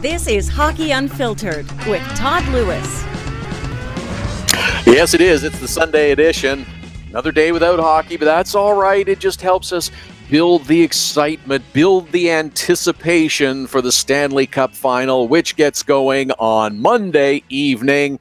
This is Hockey Unfiltered with Todd Lewis. Yes, it is. It's the Sunday edition. Another day without hockey, but that's all right. It just helps us build the excitement, build the anticipation for the Stanley Cup final, which gets going on Monday evening.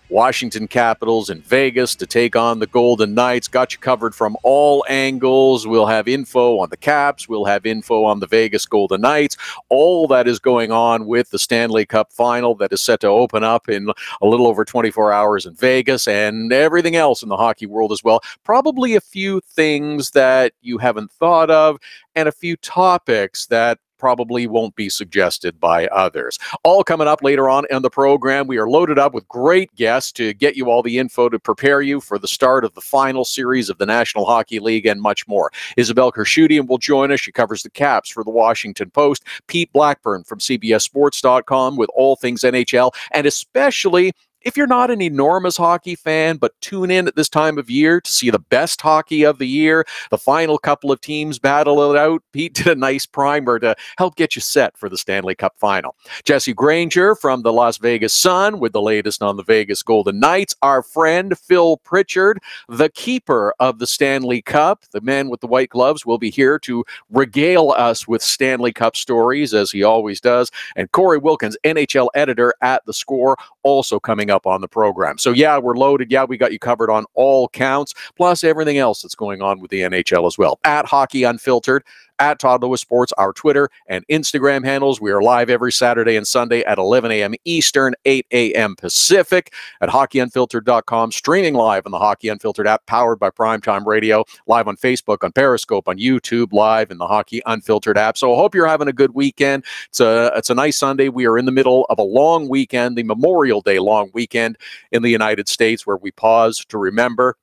Washington Capitals in Vegas to take on the Golden Knights. Got you covered from all angles. We'll have info on the Caps. We'll have info on the Vegas Golden Knights. All that is going on with the Stanley Cup final that is set to open up in a little over 24 hours in Vegas, and everything else in the hockey world as well. Probably a few things that you haven't thought of and a few topics that probably won't be suggested by others. All coming up later on in the program. We are loaded up with great guests to get you all the info to prepare you for the start of the final series of the National Hockey League and much more. Isabelle Khurshudyan will join us. She covers the Caps for the Washington Post. Pete Blackburn from CBSSports.com with all things NHL, and especially if you're not an enormous hockey fan, but tune in at this time of year to see the best hockey of the year, the final couple of teams battle it out. Pete did a nice primer to help get you set for the Stanley Cup final. Jesse Granger from the Las Vegas Sun with the latest on the Vegas Golden Knights. Our friend Phil Pritchard, the keeper of the Stanley Cup, the man with the white gloves, will be here to regale us with Stanley Cup stories, as he always does. And Cory Wilkins, NHL Editor at theScore, also coming up on the program. So yeah, we're loaded. Yeah, we got you covered on all counts, plus everything else that's going on with the NHL as well. At Hockey Unfiltered, at Todd Lewis Sports, our Twitter and Instagram handles. We are live every Saturday and Sunday at 11 a.m. Eastern, 8 a.m. Pacific at hockeyunfiltered.com, streaming live on the Hockey Unfiltered app, powered by Primetime Radio, live on Facebook, on Periscope, on YouTube, live in the Hockey Unfiltered app. So I hope you're having a good weekend. It's a nice Sunday. We are in the middle of a long weekend, the Memorial Day long weekend in the United States, where we pause to remember.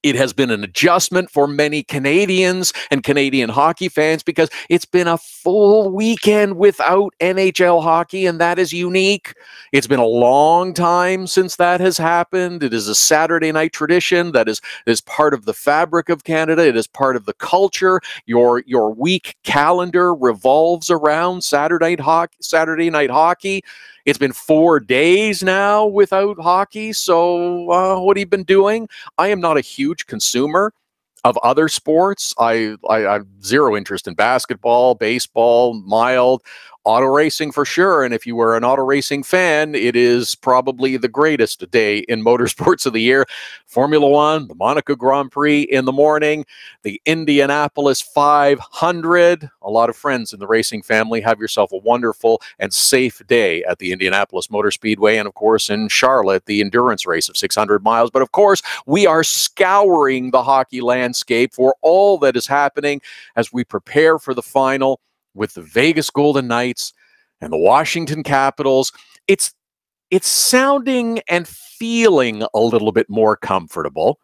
It has been an adjustment for many Canadians and Canadian hockey fans because it's been a full weekend without NHL hockey, and that is unique. It's been a long time since that has happened. It is a Saturday night tradition that is part of the fabric of Canada. It is part of the culture. Your week calendar revolves around Saturday night hockey. It's been 4 days now without hockey, so what have you been doing? I am not a huge consumer of other sports. I have zero interest in basketball, baseball, mild, auto racing for sure. And if you were an auto racing fan, it is probably the greatest day in motorsports of the year. Formula One, the Monaco Grand Prix in the morning, the Indianapolis 500. A lot of friends in the racing family. Have yourself a wonderful and safe day at the Indianapolis Motor Speedway, and of course in Charlotte, the endurance race of 600 miles. But of course, we are scouring the hockey landscape for all that is happening as we prepare for the final with the Vegas Golden Knights and the Washington Capitals. It's sounding and feeling a little bit more comfortable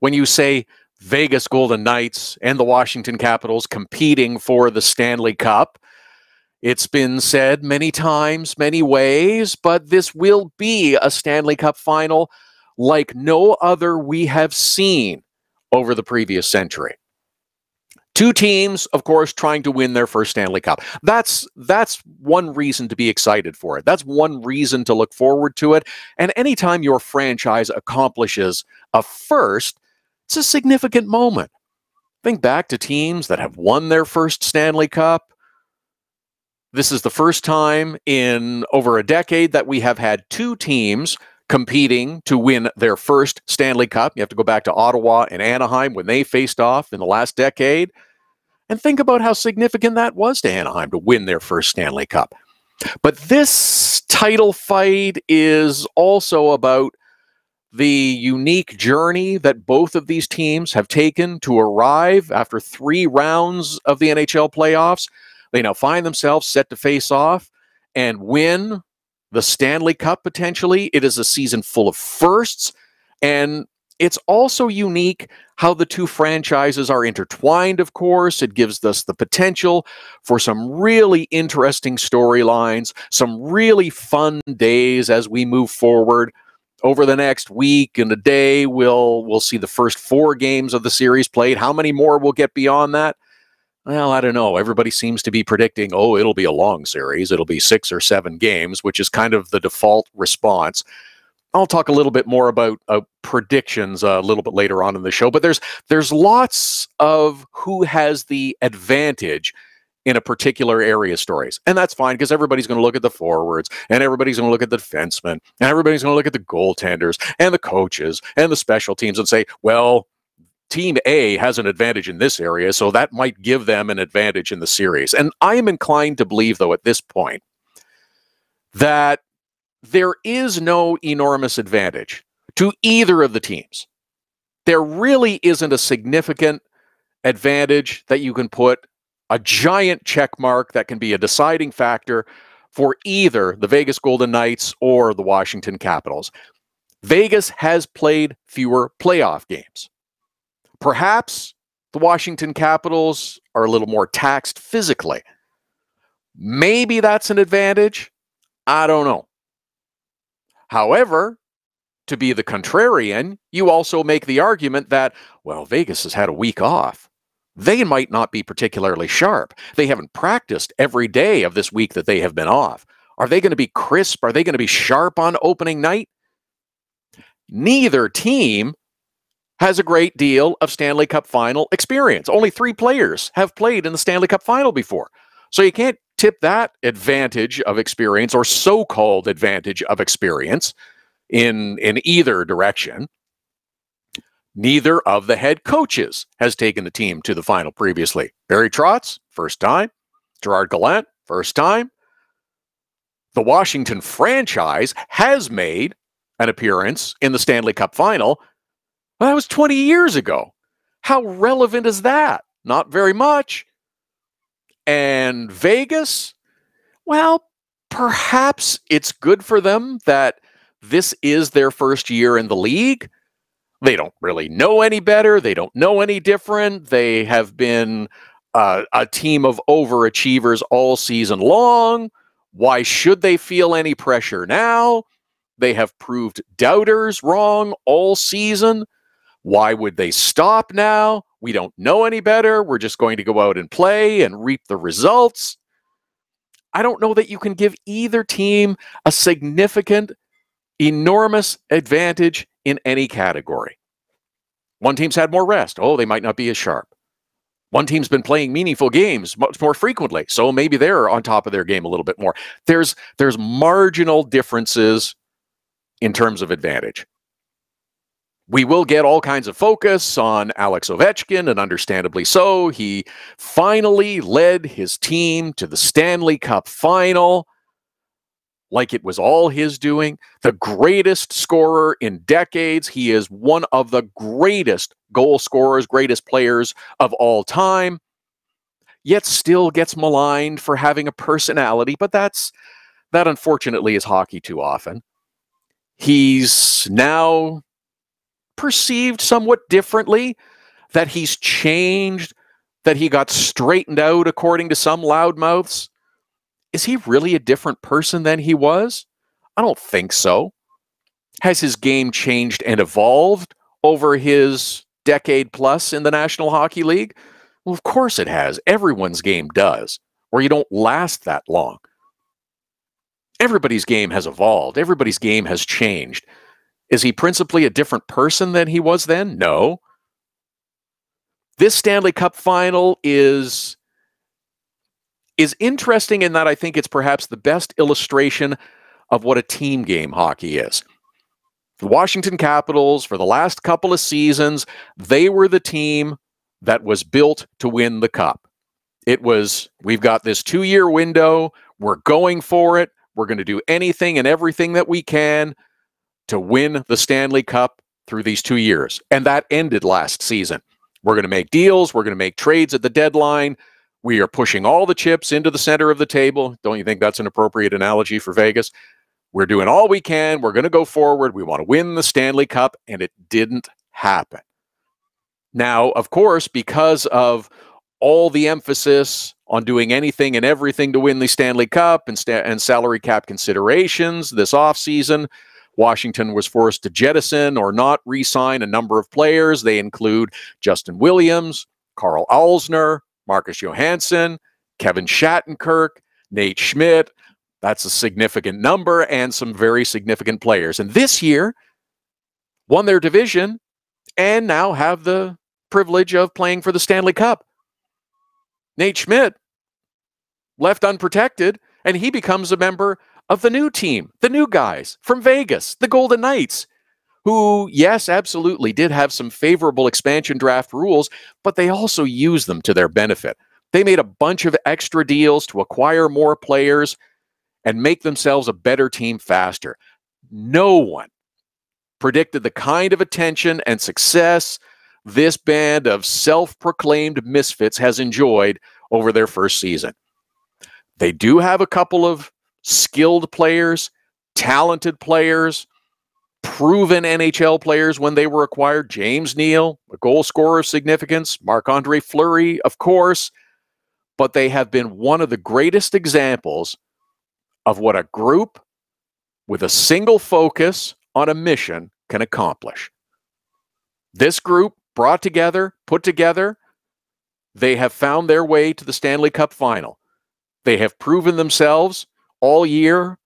when you say Vegas Golden Knights and the Washington Capitals competing for the Stanley Cup. It's been said many times, many ways, but this will be a Stanley Cup final like no other we have seen over the previous century. Two teams, of course, trying to win their first Stanley Cup. That's one reason to be excited for it. That's one reason to look forward to it. And anytime your franchise accomplishes a first, it's a significant moment. Think back to teams that have won their first Stanley Cup. This is the first time in over a decade that we have had two teams competing to win their first Stanley Cup. You have to go back to Ottawa and Anaheim when they faced off in the last decade. And think about how significant that was to Anaheim to win their first Stanley Cup. But this title fight is also about the unique journey that both of these teams have taken to arrive after 3 rounds of the NHL playoffs. They now find themselves set to face off and win the Stanley Cup potentially. It is a season full of firsts, and it's also unique how the two franchises are intertwined, of course. It gives us the potential for some really interesting storylines, some really fun days as we move forward. Over the next week and a day, we'll see the first 4 games of the series played. How many more will get beyond that? Well, I don't know. Everybody seems to be predicting, oh, it'll be a long series. It'll be 6 or 7 games, which is kind of the default response. I'll talk a little bit more about predictions a little bit later on in the show, but there's lots of who has the advantage in a particular area stories. And that's fine because everybody's going to look at the forwards and everybody's going to look at the defensemen and everybody's going to look at the goaltenders and the coaches and the special teams and say, well, Team A has an advantage in this area, so that might give them an advantage in the series. And I am inclined to believe, though, at this point, that there is no enormous advantage to either of the teams. There really isn't a significant advantage that you can put a giant check mark that can be a deciding factor for either the Vegas Golden Knights or the Washington Capitals. Vegas has played fewer playoff games. Perhaps the Washington Capitals are a little more taxed physically. Maybe that's an advantage. I don't know. However, to be the contrarian, you also make the argument that, well, Vegas has had a week off. They might not be particularly sharp. They haven't practiced every day of this week that they have been off. Are they going to be crisp? Are they going to be sharp on opening night? Neither team has a great deal of Stanley Cup final experience. Only 3 players have played in the Stanley Cup final before. So you can't tip that advantage of experience or so-called advantage of experience in either direction. Neither of the head coaches has taken the team to the final previously. Barry Trotz, first time. Gerard Gallant, first time. The Washington franchise has made an appearance in the Stanley Cup final. Well, that was 20 years ago. How relevant is that? Not very much. And Vegas, well, perhaps it's good for them that this is their first year in the league. They don't really know any better. They don't know any different. They have been a team of overachievers all season long. Why should they feel any pressure now? They have proved doubters wrong all season. Why would they stop now? We don't know any better. We're just going to go out and play and reap the results. I don't know that you can give either team a significant, enormous advantage in any category. One team's had more rest. Oh, they might not be as sharp. One team's been playing meaningful games much more frequently, so maybe they're on top of their game a little bit more. There's marginal differences in terms of advantage. We will get all kinds of focus on Alex Ovechkin, and understandably so. He finally led his team to the Stanley Cup final like it was all his doing. The greatest scorer in decades. He is one of the greatest goal scorers, greatest players of all time, yet still gets maligned for having a personality, but that unfortunately is hockey too often. He's now perceived somewhat differently, that he's changed, that he got straightened out according to some loudmouths. Is he really a different person than he was? I don't think so. Has his game changed and evolved over his decade plus in the National Hockey League? Well, of course it has. Everyone's game does, or you don't last that long. Everybody's game has evolved. Everybody's game has changed. Is he principally a different person than he was then? No. This Stanley Cup final is interesting in that I think it's perhaps the best illustration of what a team game hockey is. The Washington Capitals, for the last couple of seasons, they were the team that was built to win the cup. It was, we've got this 2-year window, we're going for it, we're going to do anything and everything that we can to win the Stanley Cup through these 2 years. And that ended last season. We're going to make deals, we're going to make trades at the deadline, we are pushing all the chips into the center of the table. Don't you think that's an appropriate analogy for Vegas? We're doing all we can. We're going to go forward. We want to win the Stanley Cup, and it didn't happen. Now, of course, because of all the emphasis on doing anything and everything to win the Stanley Cup and salary cap considerations this offseason, Washington was forced to jettison or not re-sign a number of players. They include Justin Williams, Carl Alsner, Marcus Johansson, Kevin Shattenkirk, Nate Schmidt. That's a significant number and some very significant players. And this year, won their division and now have the privilege of playing for the Stanley Cup. Nate Schmidt left unprotected, and he becomes a member of the new team, the new guys from Vegas, the Golden Knights, who, yes, absolutely did have some favorable expansion draft rules, but they also used them to their benefit. They made a bunch of extra deals to acquire more players and make themselves a better team faster. No one predicted the kind of attention and success this band of self-proclaimed misfits has enjoyed over their first season. They do have a couple of skilled players, talented players, proven NHL players when they were acquired. James Neal, a goal scorer of significance. Marc-Andre Fleury, of course. But they have been one of the greatest examples of what a group with a single focus on a mission can accomplish. This group brought together, put together, they have found their way to the Stanley Cup final. They have proven themselves all year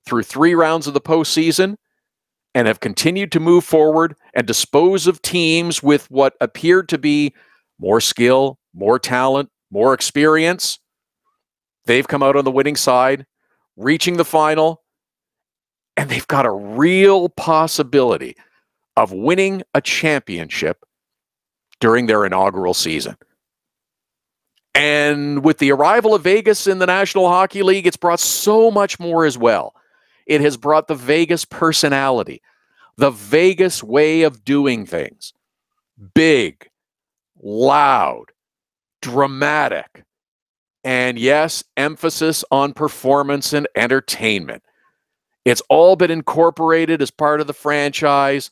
through 3 rounds of the postseason and have continued to move forward and dispose of teams with what appeared to be more skill, more talent, more experience. They've come out on the winning side, reaching the final, and they've got a real possibility of winning a championship during their inaugural season. And with the arrival of Vegas in the National Hockey League, it's brought so much more as well. It has brought the Vegas personality, the Vegas way of doing things. Big, loud, dramatic, and yes, emphasis on performance and entertainment. It's all been incorporated as part of the franchise.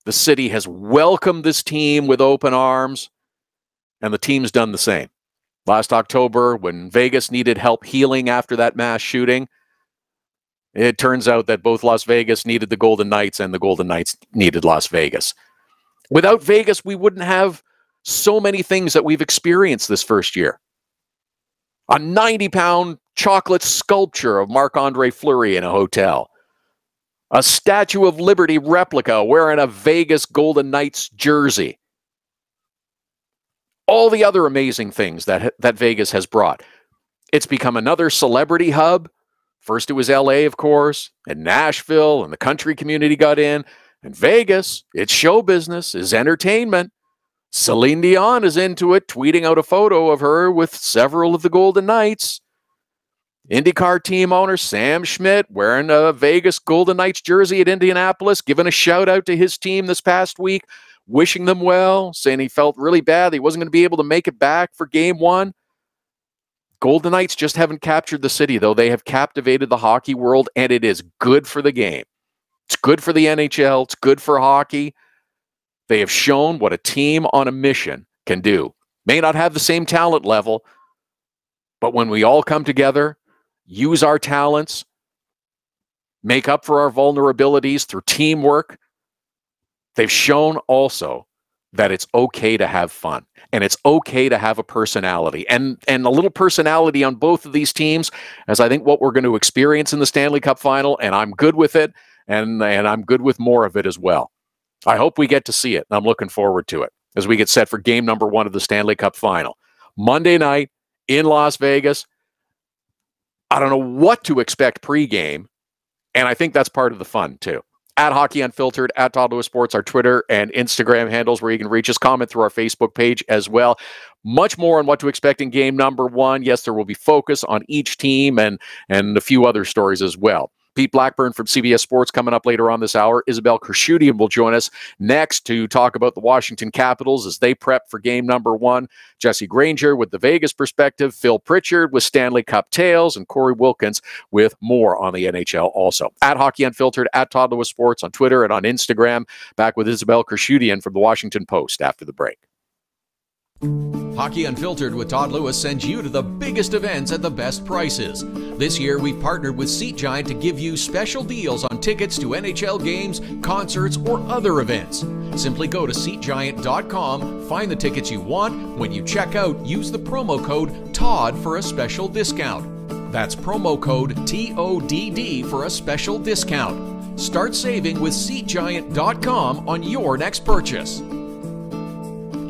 The city has welcomed this team with open arms, and the team's done the same. Last October, when Vegas needed help healing after that mass shooting, it turns out that both Las Vegas needed the Golden Knights and the Golden Knights needed Las Vegas. Without Vegas, we wouldn't have so many things that we've experienced this first year. A 90-pound chocolate sculpture of Marc-Andre Fleury in a hotel. A Statue of Liberty replica wearing a Vegas Golden Knights jersey. All the other amazing things that Vegas has brought. It's become another celebrity hub. First it was LA, of course, and Nashville, and the country community got in. And Vegas, it's show business, is entertainment. Celine Dion is into it, tweeting out a photo of her with several of the Golden Knights. IndyCar team owner Sam Schmidt wearing a Vegas Golden Knights jersey at Indianapolis, giving a shout out to his team this past week, wishing them well, saying he felt really bad he wasn't going to be able to make it back for Game 1. Golden Knights just haven't captured the city, though. They have captivated the hockey world, and it is good for the game. It's good for the NHL. It's good for hockey. They have shown what a team on a mission can do. May not have the same talent level, but when we all come together, use our talents, make up for our vulnerabilities through teamwork, they've shown also that it's okay to have fun and it's okay to have a personality and a little personality on both of these teams, as I think what we're going to experience in the Stanley Cup final, and I'm good with it, and I'm good with more of it as well. I hope we get to see it, and I'm looking forward to it as we get set for game number 1 of the Stanley Cup final. Monday night in Las Vegas. I don't know what to expect pregame, and I think that's part of the fun, too. At Hockey Unfiltered, at Todd Lewis Sports, our Twitter and Instagram handles where you can reach us. Comment through our Facebook page as well. Much more on what to expect in game number 1. Yes, there will be focus on each team and a few other stories as well. Pete Blackburn from CBS Sports coming up later on this hour. Isabelle Khurshudyan will join us next to talk about the Washington Capitals as they prep for game number 1. Jesse Granger with the Vegas perspective. Phil Pritchard with Stanley Cup tales. And Cory Wilkins with more on the NHL also. At Hockey Unfiltered, at Todd Lewis Sports on Twitter and on Instagram. Back with Isabelle Khurshudyan from the Washington Post after the break. Hockey Unfiltered with Todd Lewis sends you to the biggest events at the best prices. This year, we've partnered with Seat Giant to give you special deals on tickets to NHL games, concerts, or other events. Simply go to SeatGiant.com, find the tickets you want. When you check out, use the promo code TODD for a special discount. That's promo code TODD for a special discount. Start saving with SeatGiant.com on your next purchase.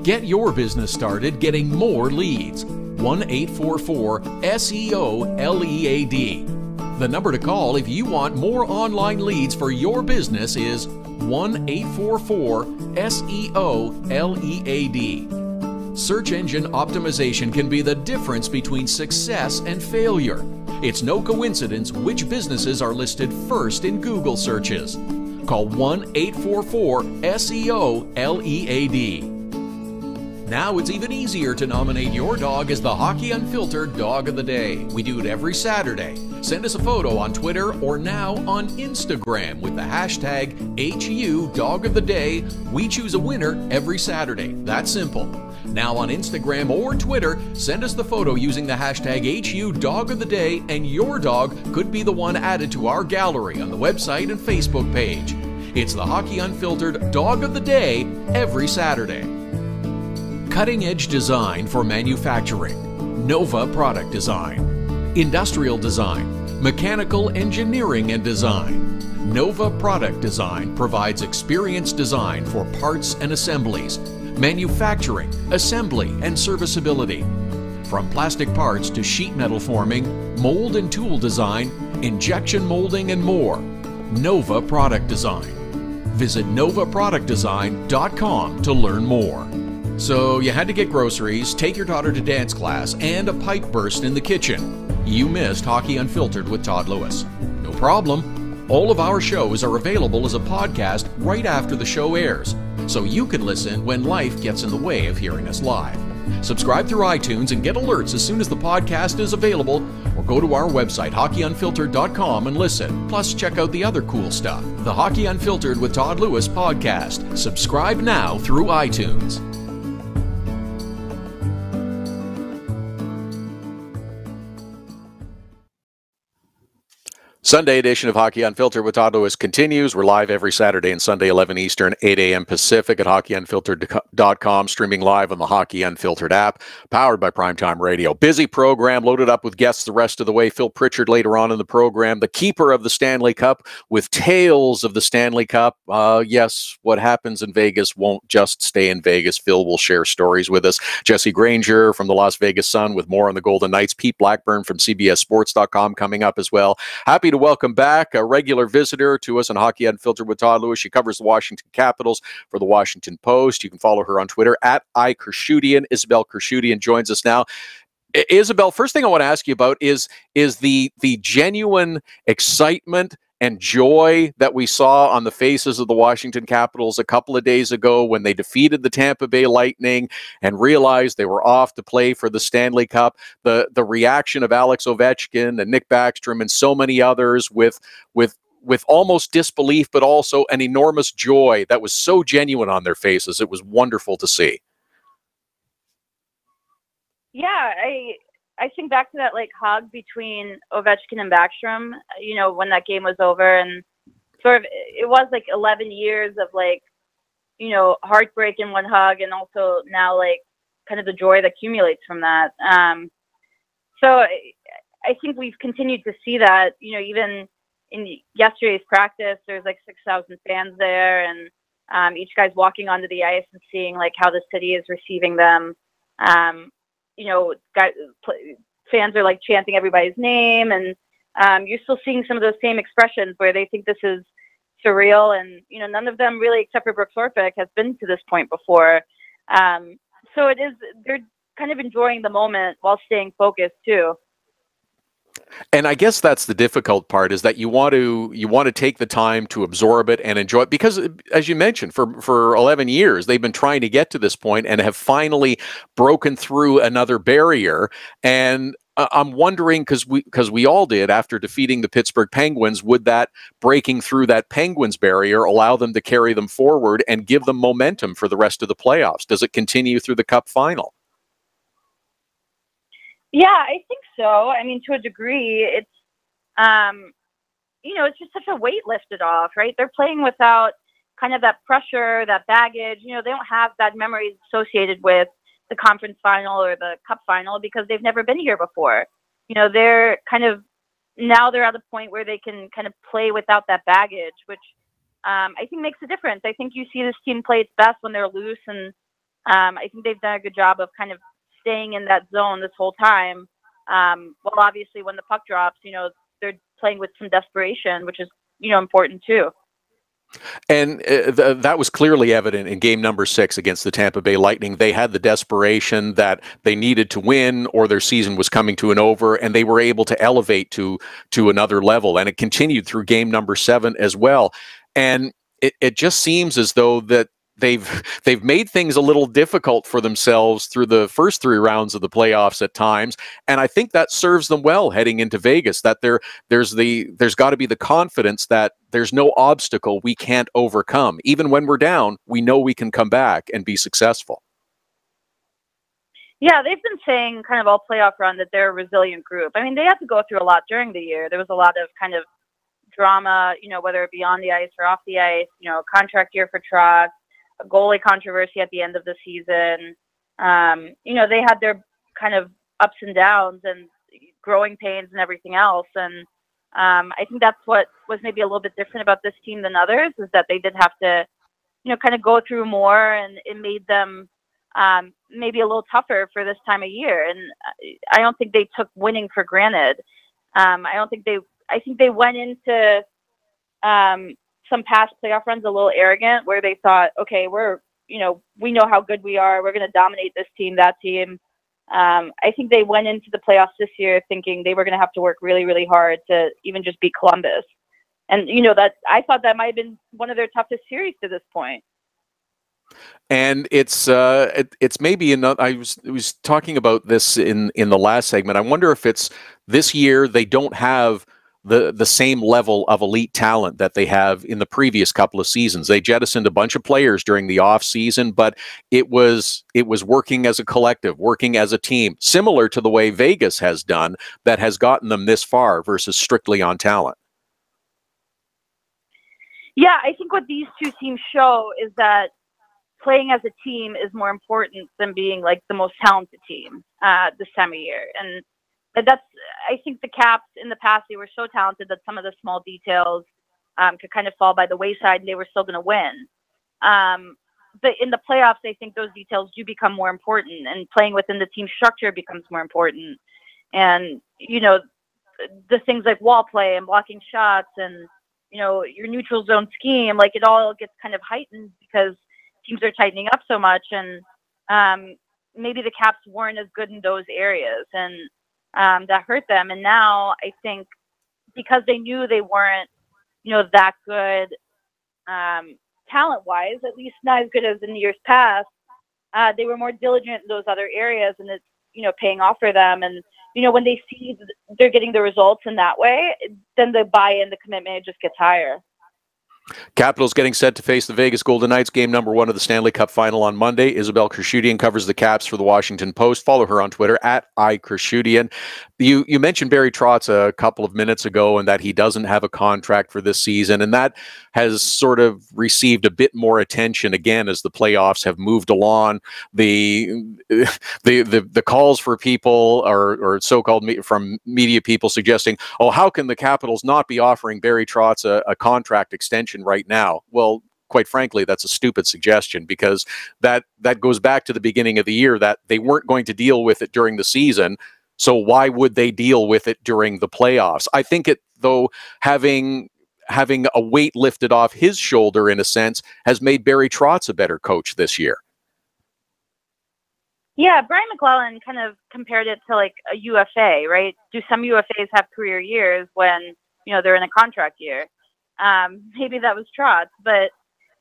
Get your business started getting more leads. 1-844-SEO-LEAD. The number to call if you want more online leads for your business is 1-844-SEO-LEAD. Search engine optimization can be the difference between success and failure. It's no coincidence which businesses are listed first in Google searches. Call 1-844-SEO-LEAD. Now it's even easier to nominate your dog as the Hockey Unfiltered Dog of the Day. We do it every Saturday. Send us a photo on Twitter or now on Instagram with the hashtag HU Dog of the Day. We choose a winner every Saturday. That's simple. Now on Instagram or Twitter, send us the photo using the hashtag HU Dog of the Day, and your dog could be the one added to our gallery on the website and Facebook page. It's the Hockey Unfiltered Dog of the Day every Saturday. Cutting-edge design for manufacturing. Nova Product Design. Industrial design. Mechanical engineering and design. Nova Product Design provides experienced design for parts and assemblies, manufacturing, assembly, and serviceability. From plastic parts to sheet metal forming, mold and tool design, injection molding, and more. Nova Product Design. Visit novaproductdesign.com to learn more. So you had to get groceries, take your daughter to dance class, and a pipe burst in the kitchen. You missed Hockey Unfiltered with Todd Lewis. No problem. All of our shows are available as a podcast right after the show airs, so you can listen when life gets in the way of hearing us live. Subscribe through iTunes and get alerts as soon as the podcast is available, or go to our website, hockeyunfiltered.com, and listen. Plus, check out the other cool stuff. The Hockey Unfiltered with Todd Lewis podcast. Subscribe now through iTunes. Sunday edition of Hockey Unfiltered with Todd Lewis continues. We're live every Saturday and Sunday, 11 Eastern, 8 a.m. Pacific at hockeyunfiltered.com, streaming live on the Hockey Unfiltered app, powered by Primetime Radio. Busy program, loaded up with guests the rest of the way. Phil Pritchard later on in the program, the keeper of the Stanley Cup, with tales of the Stanley Cup. Yes, what happens in Vegas won't just stay in Vegas. Phil will share stories with us. Jesse Granger from the Las Vegas Sun with more on the Golden Knights. Pete Blackburn from CBSSports.com coming up as well. Happy to welcome back a regular visitor to us on Hockey Unfiltered with Todd Lewis. She covers the Washington Capitals for the Washington Post. You can follow her on Twitter at Khurshudyan. Isabelle Khurshudyan joins us now. Isabelle, first thing I want to ask you about is the genuine excitement and joy that we saw on the faces of the Washington Capitals a couple of days ago when they defeated the Tampa Bay Lightning and realized they were off to play for the Stanley Cup. The reaction of Alex Ovechkin and Nick Backstrom and so many others with almost disbelief, but also an enormous joy that was so genuine on their faces. It was wonderful to see. Yeah, I think back to that hug between Ovechkin and Backstrom, when that game was over, and sort of it was 11 years of heartbreak in one hug, and also now kind of the joy that accumulates from that. So I think we've continued to see that, even in yesterday's practice, there's 6,000 fans there, and each guy's walking onto the ice and seeing how the city is receiving them. Fans are chanting everybody's name, and you're still seeing some of those same expressions where they think this is surreal, and none of them really, except for Brooks Orpik, has been to this point before. So they're kind of enjoying the moment while staying focused too. And I guess that's the difficult part, is that you want to take the time to absorb it and enjoy it, because as you mentioned, for 11 years they've been trying to get to this point and have finally broken through another barrier. And I'm wondering, because we all did after defeating the Pittsburgh Penguins, would that breaking through that Penguins barrier allow them to carry them forward and give them momentum for the rest of the playoffs? Does it continue through the Cup final? Yeah, I think so. I mean, to a degree, it's, it's just such a weight lifted off, right? They're playing without kind of that pressure, that baggage. They don't have bad memories associated with the conference final or the cup final because they've never been here before. They're kind of, now they're at a point where they can kind of play without that baggage, which I think makes a difference. I think you see this team play its best when they're loose, and I think they've done a good job of kind of staying in that zone this whole time. Well, obviously, when the puck drops, they're playing with some desperation, which is, important too. And that was clearly evident in game number 6 against the Tampa Bay Lightning. They had the desperation that they needed to win or their season was coming to an over, and they were able to elevate to another level. And it continued through game number 7 as well. And it just seems as though that they've made things a little difficult for themselves through the first 3 rounds of the playoffs at times, and I think that serves them well heading into Vegas. That there's got to be the confidence that there's no obstacle we can't overcome. Even when we're down, we know we can come back and be successful. Yeah, they've been saying kind of all playoff run that they're a resilient group. I mean, they had to go through a lot during the year. There was a lot of kind of drama, whether it be on the ice or off the ice. Contract year for Trotz, a goalie controversy at the end of the season. They had their kind of ups and downs and growing pains and everything else. And I think that's what was maybe a little bit different about this team than others, is that they did have to, kind of go through more, and it made them maybe a little tougher for this time of year. And I don't think they took winning for granted. I think they went into some past playoff runs a little arrogant, where they thought, okay, we know how good we are. We're going to dominate this team, that team. I think they went into the playoffs this year thinking they were going to have to work really, really hard to even just beat Columbus. And, that I thought that might have been one of their toughest series to this point. And it's maybe another. I was talking about this in the last segment. I wonder if it's this year they don't have the same level of elite talent that they have in the previous couple of seasons. They jettisoned a bunch of players during the off season, but it was working as a collective, working as a team, similar to the way Vegas has done, that has gotten them this far versus strictly on talent. Yeah, I think what these two teams show is that playing as a team is more important than being like the most talented team this time of year. And that's, I think the Caps in the past, they were so talented that some of the small details could kind of fall by the wayside and they were still going to win. But in the playoffs, I think those details do become more important, and playing within the team structure becomes more important. And, the things like wall play and blocking shots and, your neutral zone scheme, like it all gets kind of heightened because teams are tightening up so much. And maybe the Caps weren't as good in those areas, and that hurt them. And now I think because they knew they weren't, that good talent-wise, at least not as good as in years past, they were more diligent in those other areas, and it's, paying off for them. And, when they see they're getting the results in that way, then the buy-in, the commitment, just gets higher. Capitals getting set to face the Vegas Golden Knights, game number 1 of the Stanley Cup Final on Monday. Isabelle Khurshudyan covers the Caps for the Washington Post. Follow her on Twitter at @iKhurshudyan. You mentioned Barry Trotz a couple of minutes ago, and that he doesn't have a contract for this season, and that has sort of received a bit more attention again as the playoffs have moved along. The calls for people or so-called from media people suggesting, oh, how can the Capitals not be offering Barry Trotz a contract extension right now? Well, quite frankly, that's a stupid suggestion, because that goes back to the beginning of the year, that they weren't going to deal with it during the season. So why would they deal with it during the playoffs? I think having a weight lifted off his shoulder, in a sense, has made Barry Trotz a better coach this year. Yeah, Brian McClellan kind of compared it to like a UFA, right? Do some UFAs have career years when, they're in a contract year? Maybe that was Trotz, but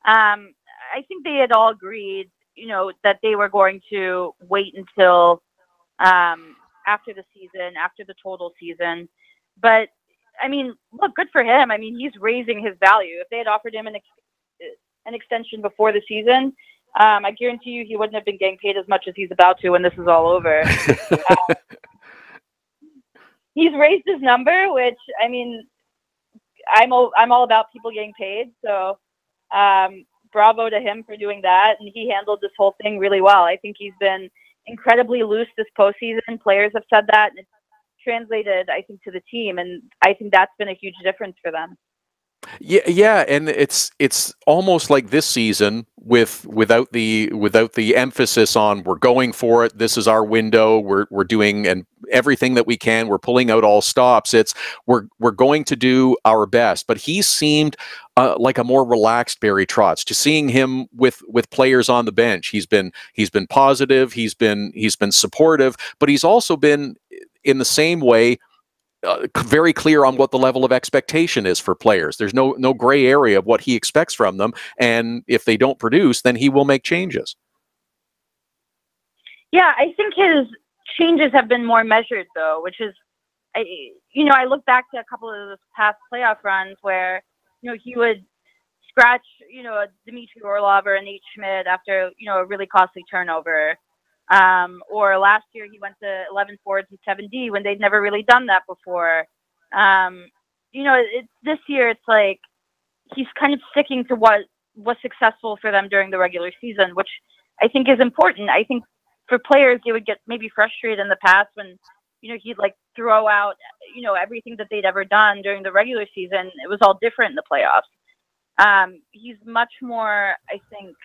I think they had all agreed, that they were going to wait until after the season, after the total season. But I mean, look, good for him. I mean, he's raising his value. If they had offered him an extension before the season, I guarantee you he wouldn't have been getting paid as much as he's about to when this is all over. he's raised his number, which, I mean, I'm all about people getting paid. So bravo to him for doing that. And he handled this whole thing really well. I think he's been incredibly loose this postseason. Players have said that, and it's translated, I think, to the team. And I think that's been a huge difference for them. Yeah, and it's almost like this season without the emphasis on we're going for it. This is our window. We're doing and everything that we can. We're pulling out all stops. It's we're going to do our best. But he seemed like a more relaxed Barry Trotz. Just seeing him with players on the bench, he's been positive. He's been supportive, but he's also been in the same way. Very clear on what the level of expectation is for players. There's no gray area of what he expects from them, and if they don't produce, then he will make changes. Yeah, I think his changes have been more measured, though, which is, I look back to a couple of those past playoff runs where, he would scratch, a Dmitry Orlov or a Nate Schmidt after, a really costly turnover. Or last year he went to 11 forwards and 7D when they'd never really done that before. This year it's like he's kind of sticking to what was successful for them during the regular season, which I think is important. I think for players, they would get maybe frustrated in the past when, he'd like throw out, everything that they'd ever done during the regular season. It was all different in the playoffs. He's much more, I think,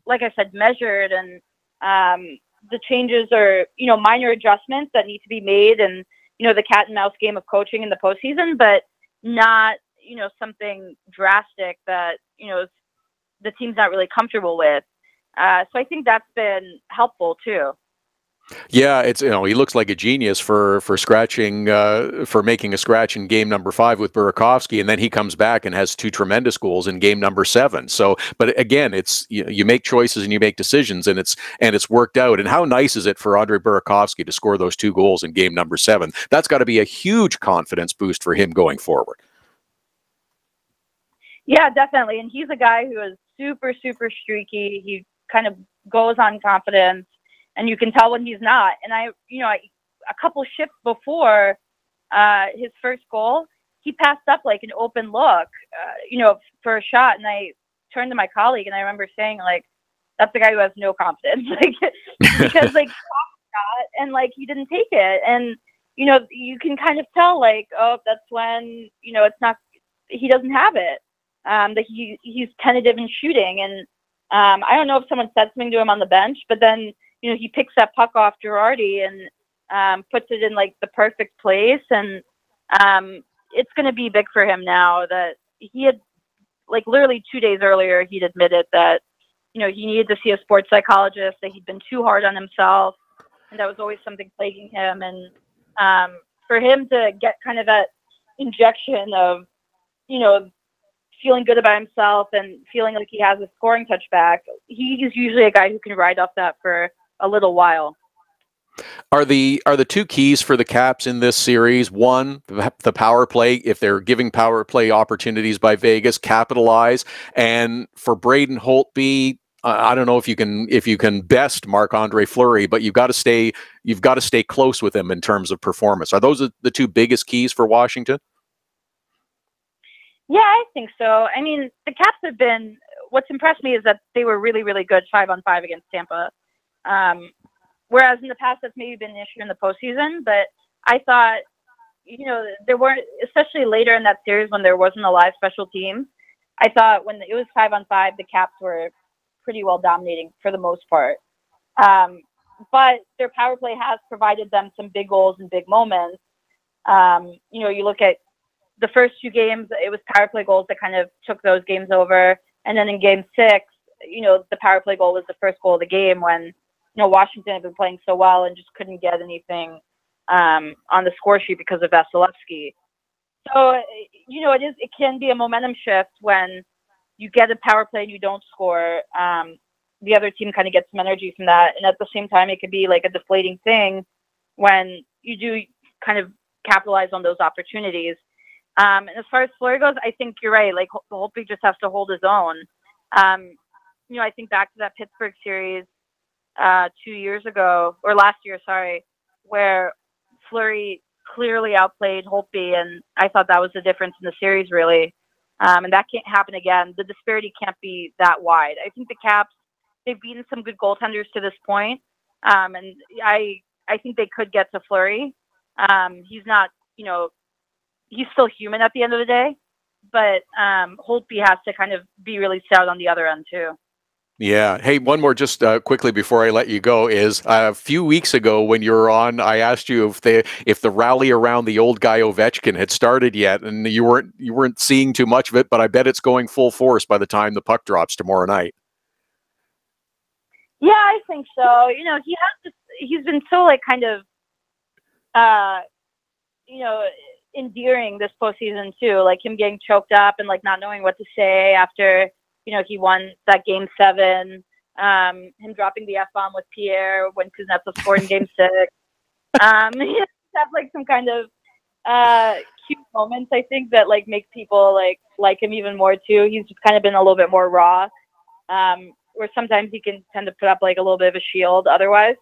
like I said, measured, and the changes are, minor adjustments that need to be made, and, the cat and mouse game of coaching in the postseason, but not, something drastic that, the team's not really comfortable with. So I think that's been helpful too. Yeah, it's he looks like a genius for scratching for making a scratch in game number 5 with Burakovsky, and then he comes back and has 2 tremendous goals in game number 7. So, but again, it's you make choices and you make decisions, and it's worked out. And how nice is it for Andrei Burakovsky to score those 2 goals in game number 7? That's got to be a huge confidence boost for him going forward. Yeah, definitely. And he's a guy who is super, super streaky. He kind of goes on confidence, and you can tell when he's not. And a couple shifts before his first goal, he passed up like an open look, for a shot. And I turned to my colleague, and I remember saying, like, that's the guy who has no confidence, like, because like shot and like he didn't take it. And you can kind of tell, like, oh, that's when it's not, he doesn't have it. That he's tentative in shooting, and I don't know if someone said something to him on the bench, but then he picks that puck off Girardi and puts it in like the perfect place, and it's going to be big for him now. That he had, like, literally 2 days earlier, he'd admitted that he needed to see a sports psychologist, that he'd been too hard on himself, and that was always something plaguing him. And for him to get kind of that injection of feeling good about himself and feeling like he has a scoring touch back, he's usually a guy who can ride off that for a little while. Are the 2 keys for the Caps in this series? One, the power play. If they're giving power play opportunities by Vegas, capitalize. And for Braden Holtby, I don't know if you can best Marc-Andre Fleury, but you've got to stay close with him in terms of performance. Are those the 2 biggest keys for Washington? Yeah, I think so. I mean, the Caps have been, what's impressed me is that they were really, really good 5-on-5 against Tampa. Whereas in the past, that's maybe been an issue in the postseason. But I thought, there weren't, especially later in that series when there wasn't a live special team, I thought when it was 5-on-5, the Caps were pretty well dominating for the most part. But their power play has provided them some big goals and big moments. You look at the first 2 games, it was power play goals that kind of took those games over. And then in game 6, the power play goal was the first goal of the game when, Washington had been playing so well and just couldn't get anything on the score sheet because of Vasilevsky. So, it can be a momentum shift when you get a power play and you don't score. The other team kind of gets some energy from that. And at the same time, it could be like a deflating thing when you do kind of capitalize on those opportunities. And as far as Fleury goes, I think you're right. Like, Holtby just has to hold his own. I think back to that Pittsburgh series 2 years ago, or last year, sorry, where Fleury clearly outplayed Holtby, and I thought that was the difference in the series, really. And that can't happen again. The disparity can't be that wide. I think the Caps, they've beaten some good goaltenders to this point, and I think they could get to Fleury. He's not, he's still human at the end of the day, but Holtby has to kind of be really stout on the other end too. Yeah. Hey, one more just quickly before I let you go is a few weeks ago when you were on, I asked you if the rally around the old guy Ovechkin had started yet, and you weren't seeing too much of it, but I bet it's going full force by the time the puck drops tomorrow night. Yeah, I think so. He's been so kind of endearing this postseason too, like him getting choked up and not knowing what to say after he won that Game 7, him dropping the F-bomb with Pierre when Kuznetsov scored in Game 6. He has some kind of cute moments, I think, that make people like him even more too. He's just kind of been a little bit more raw, where sometimes he can tend to put up a little bit of a shield otherwise.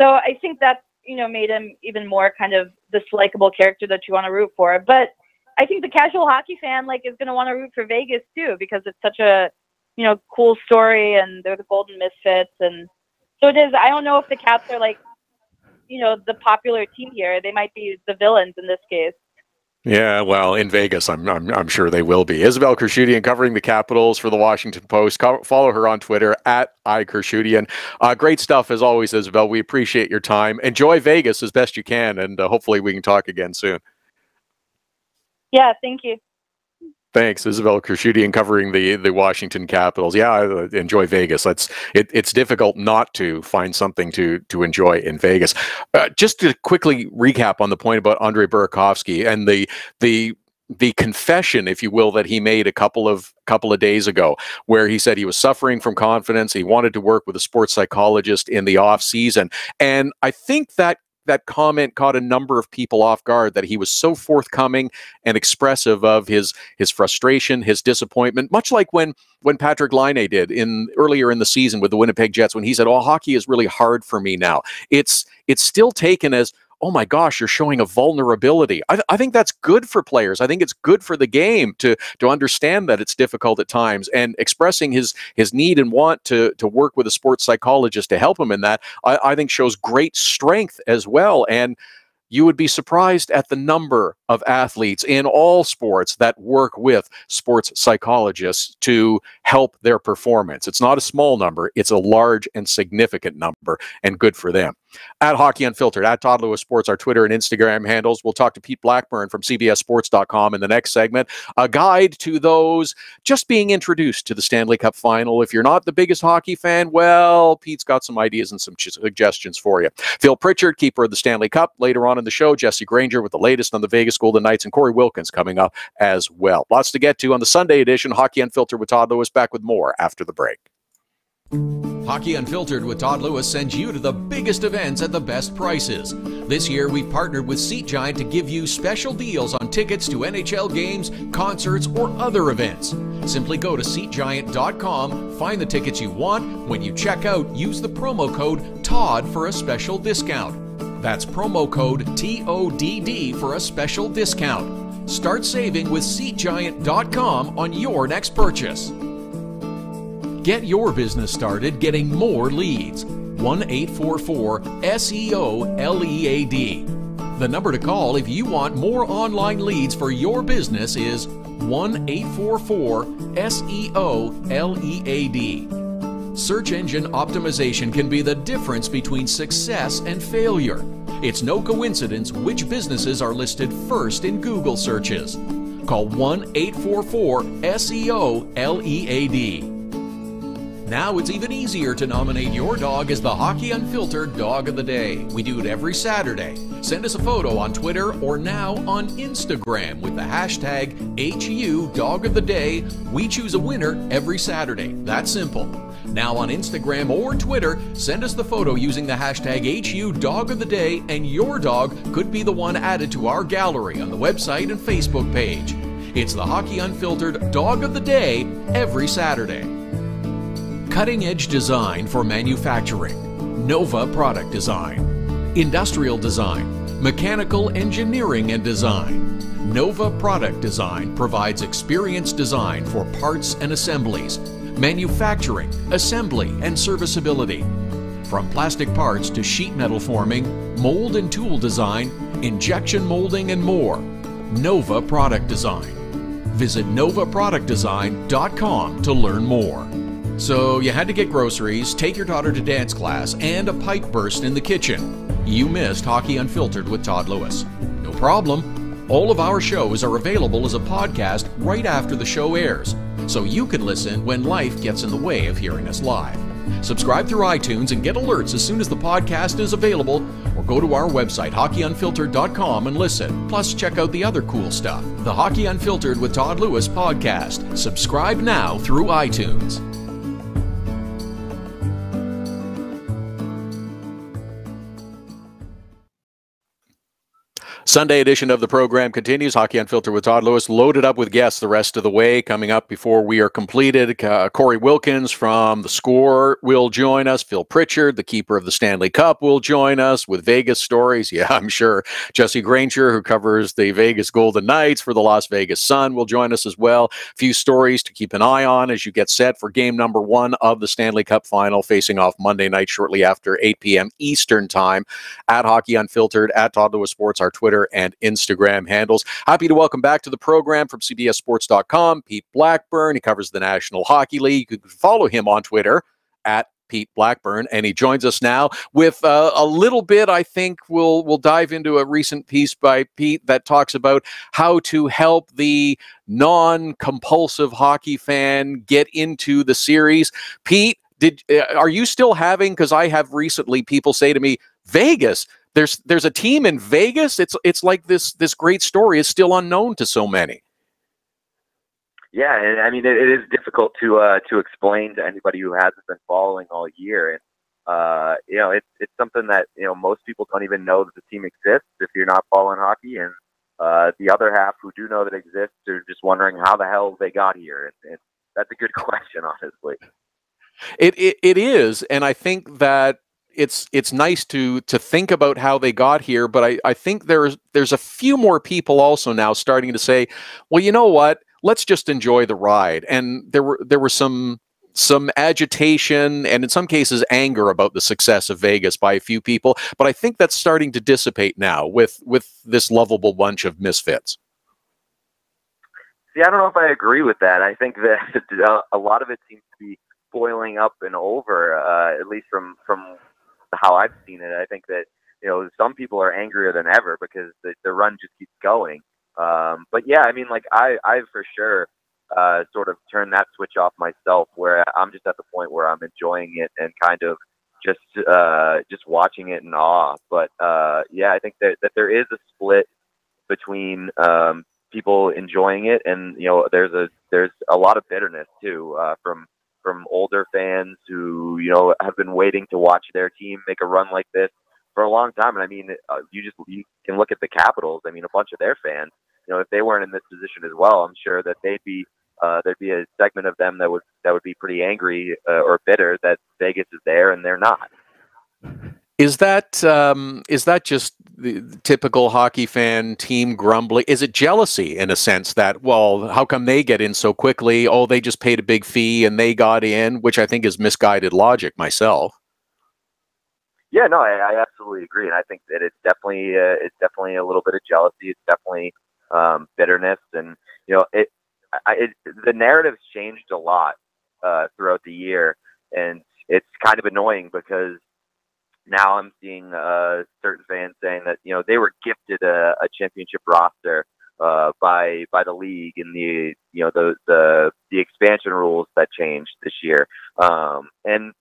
So I think that's made him even more kind of this likable character that you want to root for. But I think the casual hockey fan is going to want to root for Vegas too, because it's such a cool story, and they're the Golden Misfits, and so it is. I don't know if the Caps are the popular team here. They might be the villains in this case. Yeah, well, in Vegas, I'm sure they will be. Isabelle Khurshudyan covering the Capitals for the Washington Post. Follow her on Twitter at @iKhurshudyan. Great stuff as always, Isabelle. We appreciate your time. Enjoy Vegas as best you can, and hopefully we can talk again soon. Yeah, thank you. Thanks, Isabelle Khurshudyan covering the Washington Capitals. Yeah, I enjoy Vegas. It's difficult not to find something to enjoy in Vegas. Just to quickly recap on the point about Andrei Burakovsky and the confession, if you will, that he made a couple of days ago, where he said he was suffering from confidence. He wanted to work with a sports psychologist in the off season, and I think that comment caught a number of people off guard, that he was so forthcoming and expressive of his frustration, his disappointment, much like when Patrick Laine did earlier in the season with the Winnipeg Jets, when he said, "Oh, hockey is really hard for me now." It's still taken as, "Oh my gosh, you're showing a vulnerability." I think that's good for players. I think it's good for the game to understand that it's difficult at times, and expressing his need and want to work with a sports psychologist to help him in that, I think shows great strength as well. And you would be surprised at the number of athletes in all sports that work with sports psychologists to help their performance. It's not a small number. It's a large and significant number, and good for them. At Hockey Unfiltered, at Todd Lewis Sports, our Twitter and Instagram handles. We'll talk to Pete Blackburn from CBSSports.com in the next segment. A guide to those just being introduced to the Stanley Cup Final. If you're not the biggest hockey fan, well, Pete's got some ideas and some suggestions for you. Phil Pritchard, keeper of the Stanley Cup. Later on in the show, Jesse Granger with the latest on the Vegas Golden Knights, and Cory Wilkins coming up as well. Lots to get to on the Sunday edition. Hockey Unfiltered with Todd Lewis, back with more after the break. Hockey Unfiltered with Todd Lewis sends you to the biggest events at the best prices. This year, we've partnered with Seat Giant to give you special deals on tickets to NHL games, concerts, or other events. Simply go to SeatGiant.com, find the tickets you want. When you check out, use the promo code TODD for a special discount. That's promo code TODD for a special discount. Start saving with SeatGiant.com on your next purchase. Get your business started getting more leads. 1-844-SEO-LEAD. The number to call if you want more online leads for your business is 1-844-SEO-LEAD. Search engine optimization can be the difference between success and failure. It's no coincidence which businesses are listed first in Google searches. Call 1-844-SEO-LEAD. Now it's even easier to nominate your dog as the Hockey Unfiltered Dog of the Day. We do it every Saturday. Send us a photo on Twitter or now on Instagram with the hashtag HU Dog of the Day. We choose a winner every Saturday. That's simple. Now on Instagram or Twitter, send us the photo using the hashtag HU Dog of the Day, and your dog could be the one added to our gallery on the website and Facebook page. It's the Hockey Unfiltered Dog of the Day every Saturday. Cutting-edge design for manufacturing. Nova Product Design. Industrial design. Mechanical engineering and design. Nova Product Design provides experienced design for parts and assemblies, manufacturing, assembly, and serviceability. From plastic parts to sheet metal forming, mold and tool design, injection molding, and more. Nova Product Design. Visit novaproductdesign.com to learn more. So you had to get groceries, take your daughter to dance class, and a pipe burst in the kitchen. You missed Hockey Unfiltered with Todd Lewis. No problem. All of our shows are available as a podcast right after the show airs, so you can listen when life gets in the way of hearing us live. Subscribe through iTunes and get alerts as soon as the podcast is available, or go to our website, hockeyunfiltered.com, and listen. Plus, check out the other cool stuff, the Hockey Unfiltered with Todd Lewis podcast. Subscribe now through iTunes. Sunday edition of the program continues. Hockey Unfiltered with Todd Lewis, loaded up with guests the rest of the way. Coming up before we are completed, Cory Wilkins from theScore will join us. Phil Pritchard, the keeper of the Stanley Cup, will join us with Vegas stories. Yeah, I'm sure. Jesse Granger, who covers the Vegas Golden Knights for the Las Vegas Sun, will join us as well. A few stories to keep an eye on as you get set for game number 1 of the Stanley Cup final, facing off Monday night shortly after 8 p.m. Eastern time. At Hockey Unfiltered, at Todd Lewis Sports, our Twitter and Instagram handles. Happy to welcome back to the program from CBSSports.com, Pete Blackburn. He covers the National Hockey League. You can follow him on Twitter at Pete Blackburn, and he joins us now with a little bit. I think we'll dive into a recent piece by Pete that talks about how to help the non-compulsive hockey fan get into the series. Pete, are you still having, because I have recently people say to me, Vegas, there's a team in Vegas. It's like this great story is still unknown to so many. Yeah, and I mean it is difficult to explain to anybody who hasn't been following all year. And it's something that most people don't even know that the team exists if you're not following hockey. And the other half who do know that it exists are just wondering how the hell they got here. And that's a good question, honestly. It is, and I think that it's nice to think about how they got here, but I think there's a few more people also now starting to say, well, you know what? Let's just enjoy the ride. And there were some agitation and in some cases anger about the success of Vegas by a few people, but I think that's starting to dissipate now with this lovable bunch of misfits. See, I don't know if I agree with that. I think that a lot of it seems to be boiling up and over, at least from how I've seen it. I think that some people are angrier than ever because the run just keeps going. But yeah, I mean, like I've for sure sort of turned that switch off myself, where I'm just at the point where I'm enjoying it and kind of just watching it in awe. But yeah, I think that there is a split between people enjoying it, and there's a lot of bitterness too from older fans who have been waiting to watch their team make a run like this for a long time. And I mean, you can look at the Capitals. I mean, a bunch of their fans, if they weren't in this position as well, I'm sure that there'd be a segment of them that would be pretty angry or bitter that Vegas is there and they're not. Is that just the typical hockey fan team grumbling? Is it jealousy in a sense that, well, how come they get in so quickly? Oh, they just paid a big fee and they got in, which I think is misguided logic myself. Yeah, no, I absolutely agree, and I think that it's definitely a little bit of jealousy. It's definitely bitterness, and the narrative's changed a lot throughout the year, and it's kind of annoying because now I'm seeing certain fans saying that they were gifted a championship roster by the league and the expansion rules that changed this year, and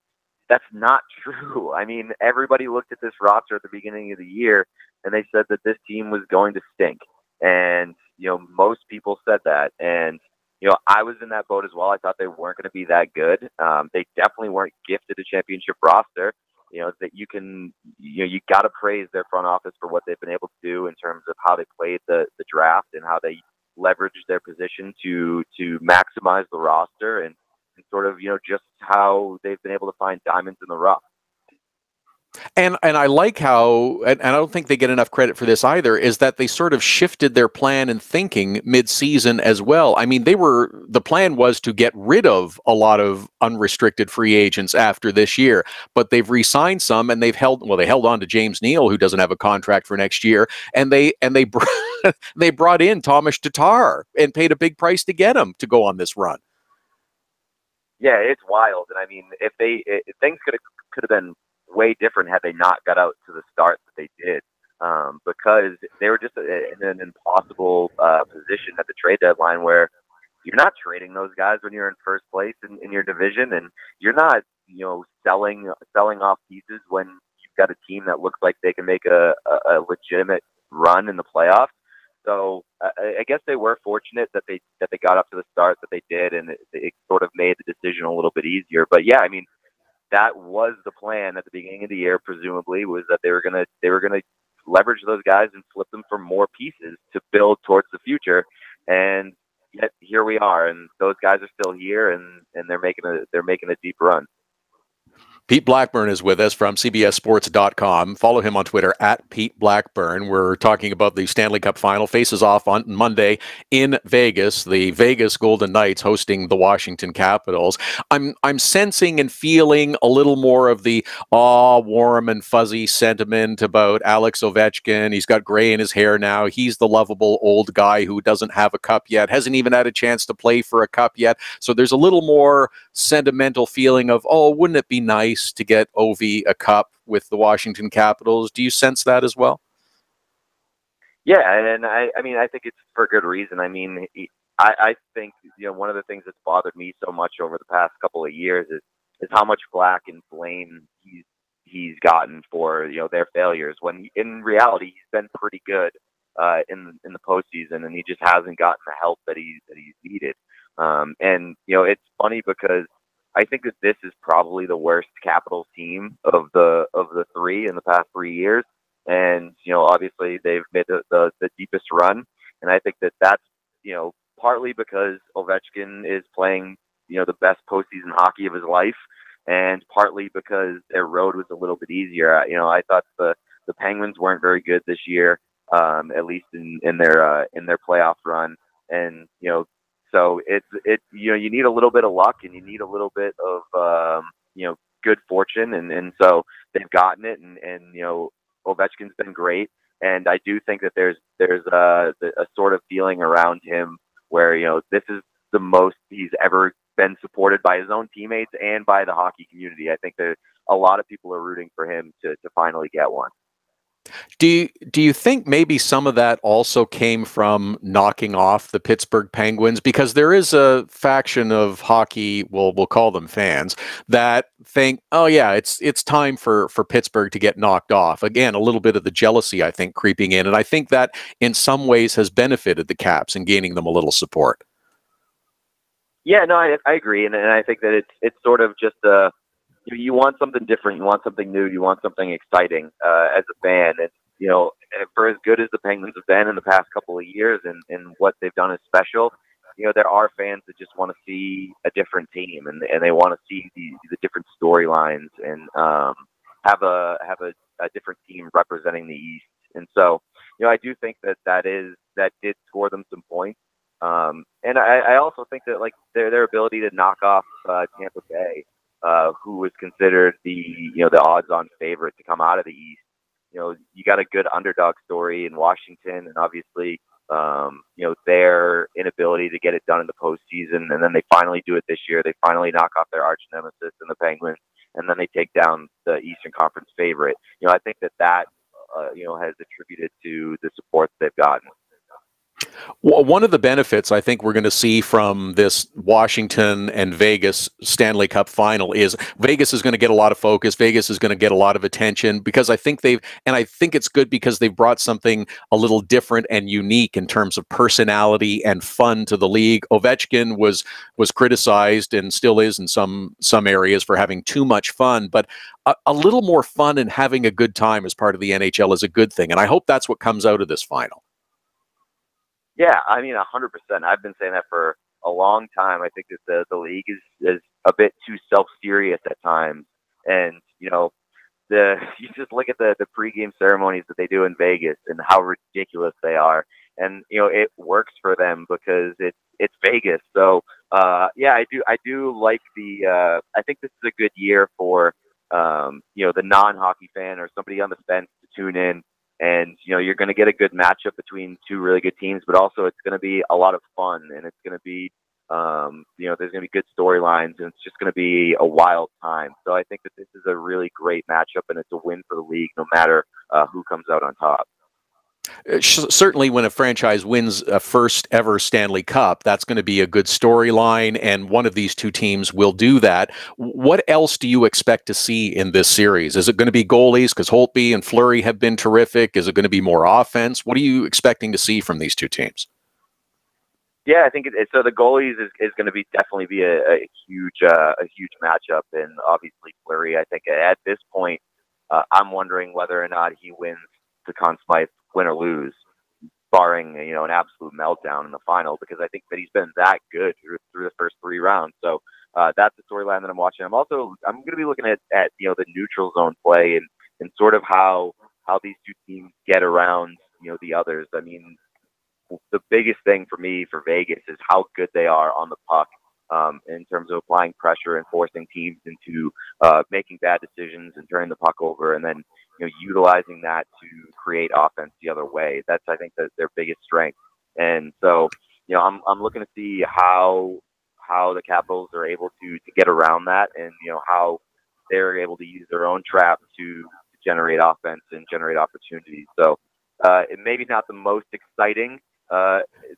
that's not true. I mean, everybody looked at this roster at the beginning of the year and they said that this team was going to stink, and most people said that, and I was in that boat as well. I thought they weren't going to be that good. They definitely weren't gifted a championship roster. That you got to praise their front office for what they've been able to do in terms of how they played the draft and how they leveraged their position to maximize the roster and sort of, just how they've been able to find diamonds in the rough. And I like how, and I don't think they get enough credit for this either, is that they sort of shifted their plan and thinking mid-season as well. I mean, the plan was to get rid of a lot of unrestricted free agents after this year, but they've re-signed some, and they held on to James Neal, who doesn't have a contract for next year, and they they brought in Tomas Tatar and paid a big price to get him to go on this run. Yeah, it's wild. And I mean, if things could have been way different had they not got out to the start that they did, because they were just in an impossible position at the trade deadline where you're not trading those guys when you're in first place in your division, and you're not, selling off pieces when you've got a team that looks like they can make a legitimate run in the playoffs. So I guess they were fortunate that they got up to the start that they did, and it sort of made the decision a little bit easier. But yeah, I mean, that was the plan at the beginning of the year. Presumably, was that they were gonna leverage those guys and flip them for more pieces to build towards the future. And yet here we are, and those guys are still here, and they're making a deep run. Pete Blackburn is with us from CBSSports.com. Follow him on Twitter at Pete Blackburn. We're talking about the Stanley Cup Final. Faces off on Monday in Vegas. The Vegas Golden Knights hosting the Washington Capitals. I'm sensing and feeling a little more of the warm and fuzzy sentiment about Alex Ovechkin. He's got gray in his hair now. He's the lovable old guy who doesn't have a cup yet, hasn't even had a chance to play for a cup yet. So there's a little more sentimental feeling of, wouldn't it be nice to get Ovi a cup with the Washington Capitals? Do you sense that as well? Yeah, and I mean, I think it's for good reason. I mean, I think, one of the things that's bothered me so much over the past couple of years is how much flack and blame he's gotten for, their failures, when in reality he's been pretty good in the postseason, and he just hasn't gotten the help that he's needed. And it's funny because I think that this is probably the worst Capitals team of the three in the past 3 years. And, obviously they've made the deepest run. And I think that that's, partly because Ovechkin is playing, the best postseason hockey of his life, and partly because their road was a little bit easier. I thought the Penguins weren't very good this year, at least in their playoff run. And, so you need a little bit of luck, and you need a little bit of, good fortune. And so they've gotten it, and Ovechkin's been great. And I do think that there's a sort of feeling around him where, this is the most he's ever been supported by his own teammates and by the hockey community. I think that a lot of people are rooting for him to finally get one. Do you think maybe some of that also came from knocking off the Pittsburgh Penguins? Because there is a faction of hockey, we'll call them fans, that think, it's time for Pittsburgh to get knocked off. Again, a little bit of the jealousy, I think, creeping in. And I think that in some ways has benefited the Caps in gaining them a little support. Yeah, no, I agree. And I think that it's sort of just you want something different, you want something new, you want something exciting as a fan. And, for as good as the Penguins have been in the past couple of years and what they've done is special, there are fans that just want to see a different team, and they want to see the different storylines, and have a different team representing the East. And so, I do think that did score them some points. And I also think that, like, their ability to knock off Tampa Bay, who was considered the odds-on favorite to come out of the East. You got a good underdog story in Washington, and obviously, their inability to get it done in the postseason, and then they finally do it this year. They finally knock off their arch nemesis in the Penguins, and then they take down the Eastern Conference favorite. I think that has attributed to the support they've gotten. Well, one of the benefits I think we're going to see from this Washington and Vegas Stanley Cup final is Vegas is going to get a lot of focus. Vegas is going to get a lot of attention because I think it's good because they've brought something a little different and unique in terms of personality and fun to the league. Ovechkin was criticized and still is in some areas for having too much fun, but a little more fun and having a good time as part of the NHL is a good thing. And I hope that's what comes out of this final. Yeah, I mean, 100%. I've been saying that for a long time. I think that the league is a bit too self-serious at times. And, you just look at the pregame ceremonies that they do in Vegas and how ridiculous they are, and it works for them because it's Vegas. So yeah, I do like the. I think this is a good year for the non-hockey fan or somebody on the fence to tune in, and you're going to get a good matchup between two really good teams, but also it's going to be a lot of fun, and it's going to be there's going to be good storylines, and it's just going to be a wild time. So I think that this is a really great matchup, and it's a win for the league no matter who comes out on top. Certainly when a franchise wins a first ever Stanley Cup, that's going to be a good storyline, and one of these two teams will do that. What else do you expect to see in this series? Is it going to be goalies, because Holtby and Fleury have been terrific? Is it going to be more offense? What are you expecting to see from these two teams? Yeah, I think so. The goalies is going to definitely be a huge matchup, and obviously Fleury. I think at this point, I'm wondering whether or not he wins the Conn Smythe, win or lose, barring an absolute meltdown in the final, because I think that he's been that good through the first 3 rounds. So that's the storyline that I'm watching. I'm going to be looking at the neutral zone play and sort of how these two teams get around the others. I mean, the biggest thing for me for Vegas is how good they are on the puck in terms of applying pressure and forcing teams into making bad decisions and turning the puck over, and then utilizing that to create offense the other way. That's, I think, their biggest strength. And so I'm looking to see how the Capitals are able to get around that, and how they're able to use their own trap to generate offense and generate opportunities. So it maybe not the most exciting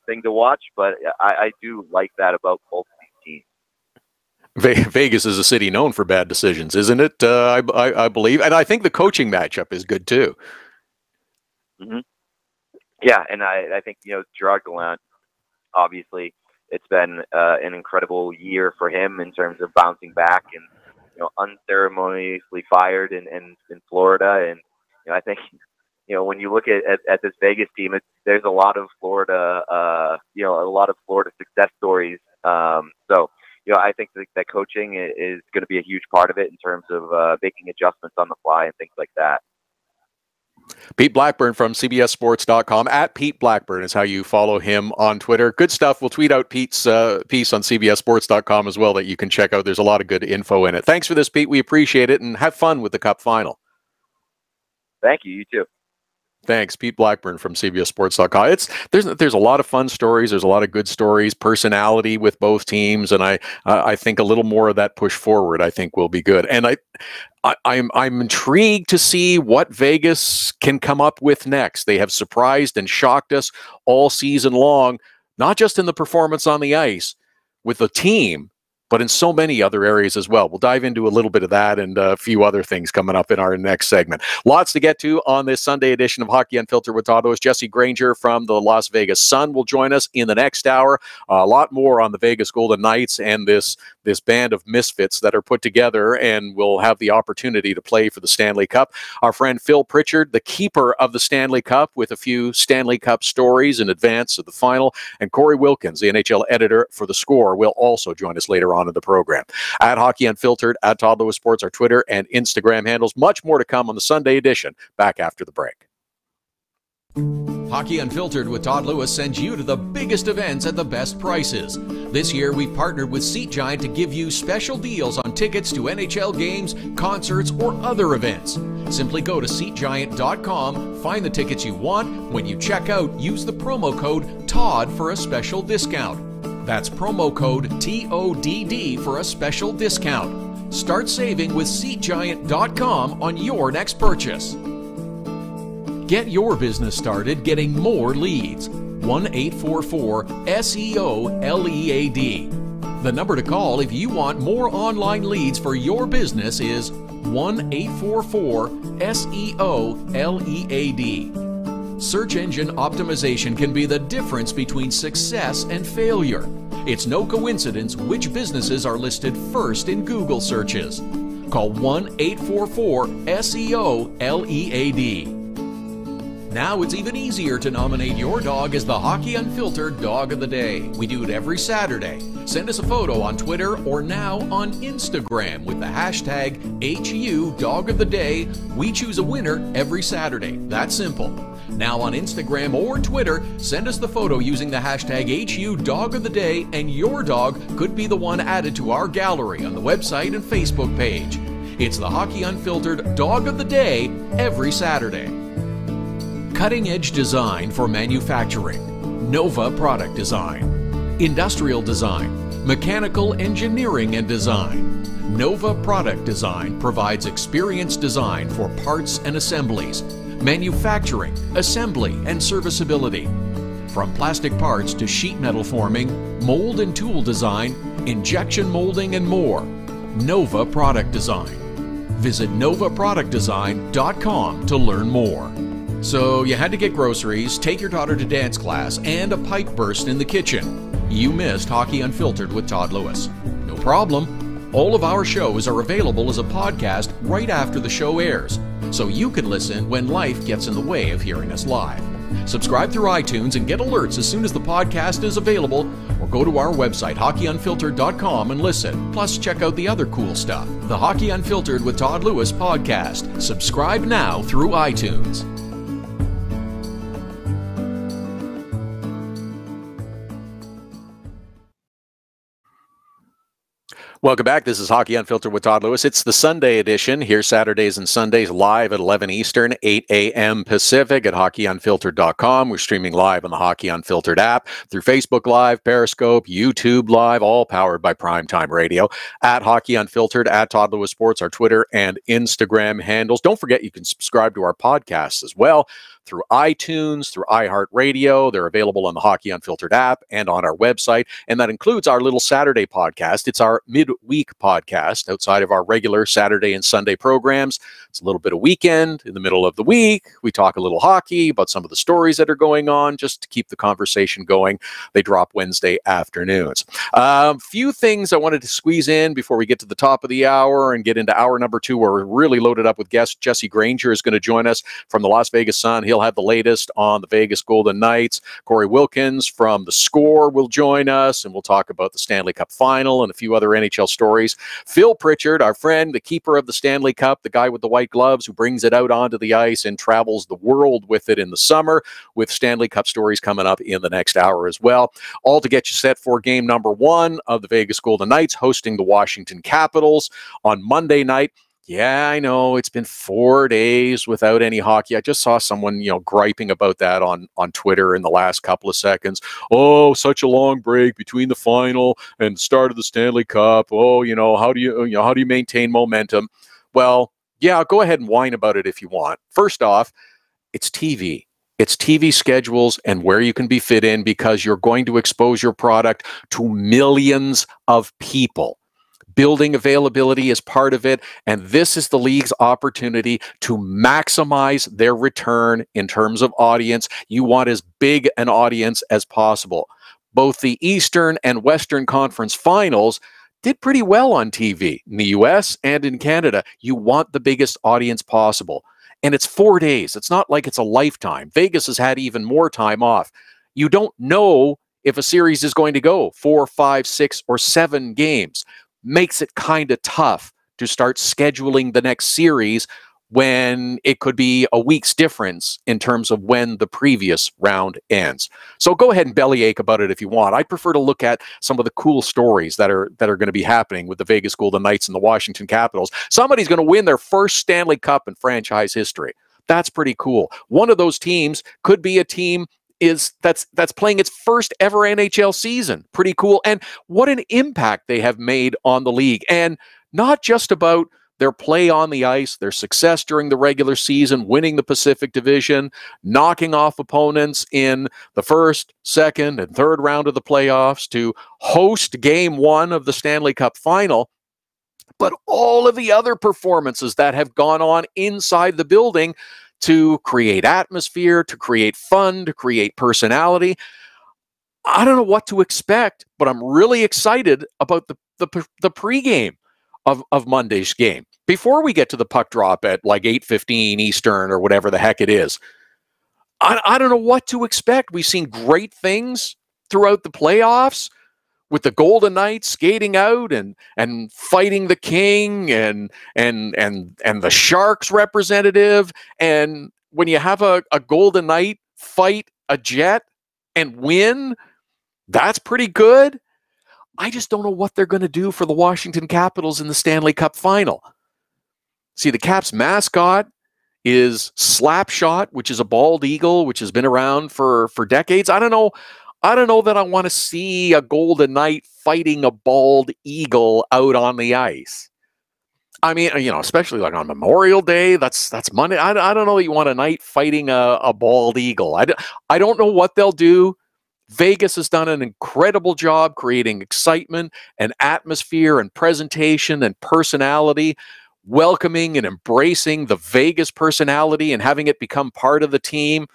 thing to watch, but I do like that about both of these teams. Vegas is a city known for bad decisions, isn't it? I believe, and I think the coaching matchup is good too. Mm-hmm. Yeah, and I think Gerard Gallant, obviously, it's been an incredible year for him in terms of bouncing back and unceremoniously fired in Florida, and I think. When you look at this Vegas team, there's a lot of Florida, a lot of Florida success stories. So, I think that coaching is going to be a huge part of it in terms of making adjustments on the fly and things like that. Pete Blackburn from CBSSports.com. At Pete Blackburn is how you follow him on Twitter. Good stuff. We'll tweet out Pete's piece on CBSSports.com as well that you can check out. There's a lot of good info in it. Thanks for this, Pete. We appreciate it, and have fun with the Cup final. Thank you. You too. Thanks, Pete Blackburn from CBSSports.com. There's a lot of fun stories. There's a lot of good stories, personality with both teams, and I think a little more of that push forward I think will be good. And I'm intrigued to see what Vegas can come up with next. They have surprised and shocked us all season long, not just in the performance on the ice with the team, but in so many other areas as well. We'll dive into a little bit of that and a few other things coming up in our next segment. Lots to get to on this Sunday edition of Hockey Unfiltered with Todd. Jesse Granger from the Las Vegas Sun will join us in the next hour. A lot more on the Vegas Golden Knights and this band of misfits that are put together and will have the opportunity to play for the Stanley Cup. Our friend Phil Pritchard, the keeper of the Stanley Cup, with a few Stanley Cup stories in advance of the final. And Cory Wilkins, the NHL editor for theScore, will also join us later on in the program. At Hockey Unfiltered, at Todd Lewis Sports, our Twitter and Instagram handles. Much more to come on the Sunday edition. Back after the break. Hockey Unfiltered with Todd Lewis sends you to the biggest events at the best prices. This year, we partnered with Seat Giant to give you special deals on tickets to NHL games, concerts, or other events. Simply go to SeatGiant.com, find the tickets you want. When you check out, use the promo code TODD for a special discount. That's promo code TODD for a special discount. Start saving with SeatGiant.com on your next purchase. Get your business started getting more leads. 1-844-SEO-LEAD. The number to call if you want more online leads for your business is 1-844-SEO-LEAD. Search engine optimization can be the difference between success and failure. It's no coincidence which businesses are listed first in Google searches. Call 1-844-SEO-LEAD. Now it's even easier to nominate your dog as the Hockey Unfiltered Dog of the Day. We do it every Saturday. Send us a photo on Twitter or now on Instagram with the hashtag HU Dog of the Day. We choose a winner every Saturday. That's simple. Now on Instagram or Twitter, send us the photo using the hashtag HU Dog of the Day, and your dog could be the one added to our gallery on the website and Facebook page. It's the Hockey Unfiltered Dog of the Day every Saturday. Cutting-edge design for manufacturing. Nova Product Design. Industrial design. Mechanical engineering and design. Nova Product Design provides experienced design for parts and assemblies, manufacturing, assembly, and serviceability. From plastic parts to sheet metal forming, mold and tool design, injection molding, and more. Nova Product Design. Visit novaproductdesign.com to learn more. So you had to get groceries, take your daughter to dance class, and a pipe burst in the kitchen. You missed Hockey Unfiltered with Todd Lewis. No problem. All of our shows are available as a podcast right after the show airs, so you can listen when life gets in the way of hearing us live. Subscribe through iTunes and get alerts as soon as the podcast is available, or go to our website, hockeyunfiltered.com, and listen. Plus, check out the other cool stuff. The Hockey Unfiltered with Todd Lewis podcast. Subscribe now through iTunes. Welcome back. This is Hockey Unfiltered with Todd Lewis. It's the Sunday edition, here Saturdays and Sundays live at 11 Eastern, 8 a.m. Pacific at hockeyunfiltered.com. We're streaming live on the Hockey Unfiltered app, through Facebook Live, Periscope, YouTube Live, all powered by Primetime Radio. At Hockey Unfiltered, at Todd Lewis Sports, our Twitter and Instagram handles. Don't forget you can subscribe to our podcasts as well, through iTunes, through iHeartRadio. They're available on the Hockey Unfiltered app and on our website. And that includes our little Saturday podcast. It's our midweek podcast outside of our regular Saturday and Sunday programs. It's a little bit of weekend in the middle of the week. We talk a little hockey about some of the stories that are going on just to keep the conversation going. They drop Wednesday afternoons. Few things I wanted to squeeze in before we get to the top of the hour and get into hour number 2, where we're really loaded up with guests. Jesse Granger is going to join us from the Las Vegas Sun. He'll have the latest on the Vegas Golden Knights. Cory Wilkins from theScore will join us, and we'll talk about the Stanley Cup Final and a few other NHL stories. Phil Pritchard, our friend, the keeper of the Stanley Cup, the guy with the white gloves who brings it out onto the ice and travels the world with it in the summer, with Stanley Cup stories coming up in the next hour as well. All to get you set for game number 1 of the Vegas Golden Knights hosting the Washington Capitals on Monday night. Yeah, I know it's been 4 days without any hockey. I just saw someone, griping about that on Twitter in the last couple of seconds. Oh, such a long break between the final and start of the Stanley Cup. Oh, how do you maintain momentum? Well, yeah, go ahead and whine about it if you want. First off, it's TV. It's TV schedules and where you can be fit in, because you're going to expose your product to millions of people. Building availability is part of it, and this is the league's opportunity to maximize their return in terms of audience. You want as big an audience as possible. Both the Eastern and Western Conference finals did pretty well on TV in the US and in Canada. You want the biggest audience possible. And it's 4 days. It's not like it's a lifetime. Vegas has had even more time off. You don't know if a series is going to go 4, 5, 6, or 7 games. Makes it kind of tough to start scheduling the next series when it could be a week's difference in terms of when the previous round ends. So go ahead and bellyache about it if you want. I prefer to look at some of the cool stories that are going to be happening with the Vegas Golden Knights and the Washington Capitals. Somebody's going to win their first Stanley Cup in franchise history. That's pretty cool. One of those teams could be a team that's playing its first ever NHL season. Pretty cool. And what an impact they have made on the league. And not just about their play on the ice, their success during the regular season, winning the Pacific Division, knocking off opponents in the first, second, and third round of the playoffs, to host game 1 of the Stanley Cup Final, but all of the other performances that have gone on inside the building to create atmosphere, to create fun, to create personality. I don't know what to expect, but I'm really excited about the pregame of Monday's game. Before we get to the puck drop at like 8:15 Eastern or whatever the heck it is, I don't know what to expect. We've seen great things throughout the playoffs with the Golden Knights skating out and fighting the King and the Sharks representative. And when you have a Golden Knight fight a Jet and win, that's pretty good. I just don't know what they're going to do for the Washington Capitals in the Stanley Cup final. See, the Caps mascot is Slapshot, which is a bald eagle, which has been around for decades. I don't know that I want to see a Golden Knight fighting a bald eagle out on the ice. I mean, especially like on Memorial Day, that's Monday. I don't know that you want a Knight fighting a bald eagle. I don't know what they'll do. Vegas has done an incredible job creating excitement and atmosphere and presentation and personality, welcoming and embracing the Vegas personality and having it become part of the team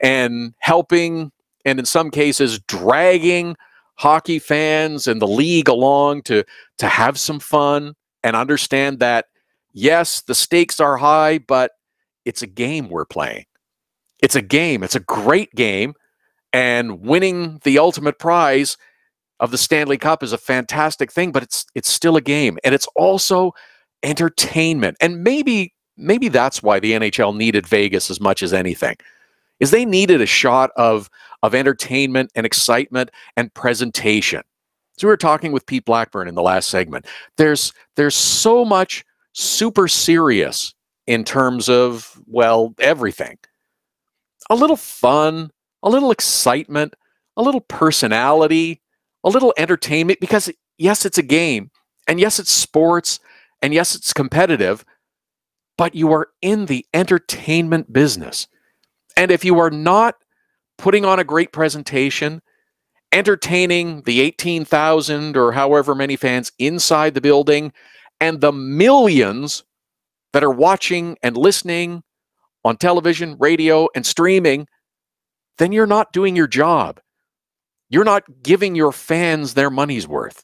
and helping, and in some cases dragging hockey fans and the league along to have some fun and understand that, yes, the stakes are high, but it's a game we're playing. It's a game. It's a great game. And winning the ultimate prize of the Stanley Cup is a fantastic thing, but it's still a game. And it's also entertainment. And maybe that's why the NHL needed Vegas as much as anything, is they needed a shot of entertainment and excitement and presentation. So we were talking with Pete Blackburn in the last segment. There's so much super serious in terms of, well, everything. A little fun, a little excitement, a little personality, a little entertainment, because yes, it's a game, and yes, it's sports, and yes, it's competitive, but you are in the entertainment business. And if you are not putting on a great presentation, entertaining the 18,000 or however many fans inside the building, and the millions that are watching and listening on television, radio, and streaming, then you're not doing your job. You're not giving your fans their money's worth.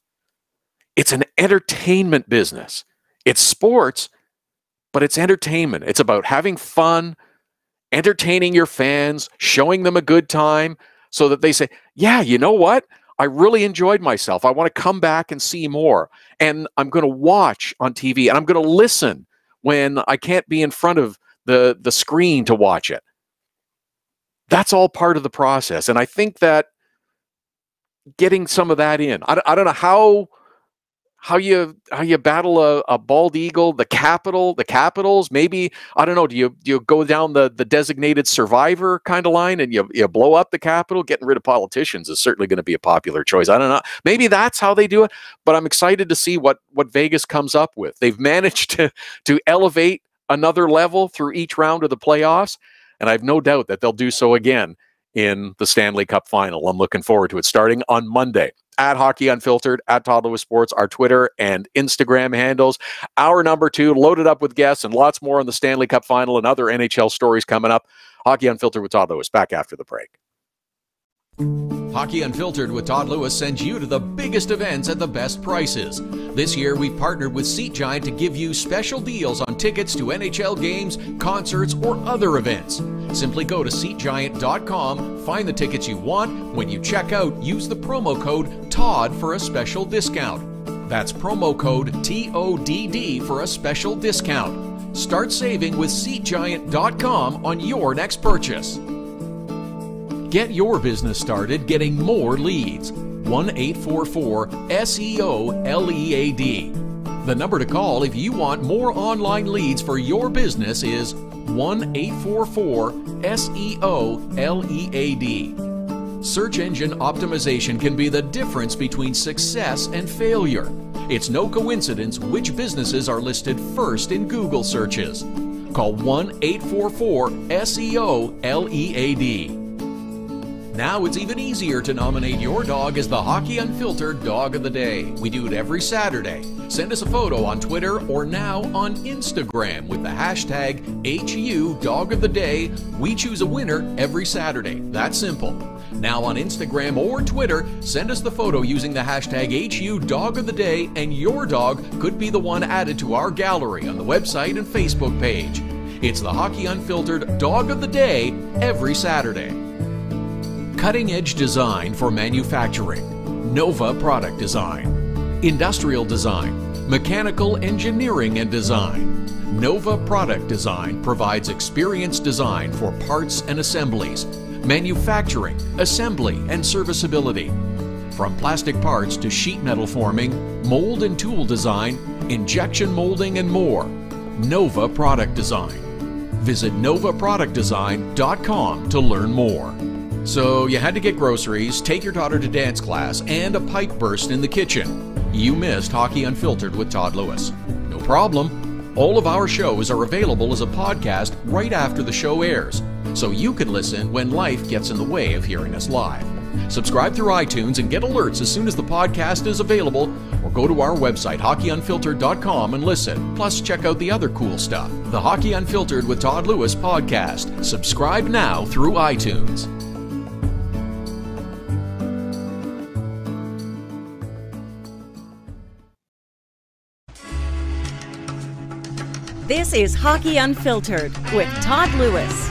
It's an entertainment business. It's sports, but it's entertainment. It's about having fun, entertaining your fans, showing them a good time so that they say, yeah, you know what? I really enjoyed myself. I want to come back and see more. And I'm going to watch on TV, and I'm going to listen when I can't be in front of the screen to watch it. That's all part of the process. And I think that getting some of that in, I don't know how you battle a bald eagle, the Capitals, maybe, I don't know, do you go down the designated survivor kind of line and you blow up the Capitol? Getting rid of politicians is certainly going to be a popular choice. I don't know. Maybe that's how they do it, but I'm excited to see what Vegas comes up with. They've managed to elevate another level through each round of the playoffs, and I have no doubt that they'll do so again in the Stanley Cup final. I'm looking forward to it, starting on Monday. At Hockey Unfiltered, at Todd Lewis Sports, our Twitter and Instagram handles. Hour number 2, loaded up with guests and lots more on the Stanley Cup final and other NHL stories coming up. Hockey Unfiltered with Todd Lewis, back after the break. Hockey Unfiltered with Todd Lewis sends you to the biggest events at the best prices. This year, we partnered with Seat Giant to give you special deals on tickets to NHL games, concerts, or other events. Simply go to SeatGiant.com, find the tickets you want. When you check out, use the promo code TODD for a special discount. That's promo code TODD for a special discount. Start saving with SeatGiant.com on your next purchase. Get your business started getting more leads. 1-844-SEO-LEAD. The number to call if you want more online leads for your business is 1-844-SEO-LEAD. Search engine optimization can be the difference between success and failure. It's no coincidence which businesses are listed first in Google searches. Call 1-844-SEO-LEAD. Now it's even easier to nominate your dog as the Hockey Unfiltered Dog of the Day. We do it every Saturday. Send us a photo on Twitter or now on Instagram with the hashtag HU Dog of the Day. We choose a winner every Saturday. That's simple. Now on Instagram or Twitter, send us the photo using the hashtag HU Dog of the Day, and your dog could be the one added to our gallery on the website and Facebook page. It's the Hockey Unfiltered Dog of the Day every Saturday. Cutting-edge design for manufacturing. Nova Product Design. Industrial design. Mechanical engineering and design. Nova Product Design provides experienced design for parts and assemblies, manufacturing, assembly, and serviceability. From plastic parts to sheet metal forming, mold and tool design, injection molding, and more. Nova Product Design. Visit novaproductdesign.com to learn more. So you had to get groceries, take your daughter to dance class, and a pipe burst in the kitchen. You missed Hockey Unfiltered with Todd Lewis. No problem. All of our shows are available as a podcast right after the show airs, so you can listen when life gets in the way of hearing us live. Subscribe through iTunes and get alerts as soon as the podcast is available, or go to our website, hockeyunfiltered.com, and listen. Plus, check out the other cool stuff, the Hockey Unfiltered with Todd Lewis podcast. Subscribe now through iTunes. This is Hockey Unfiltered with Todd Lewis.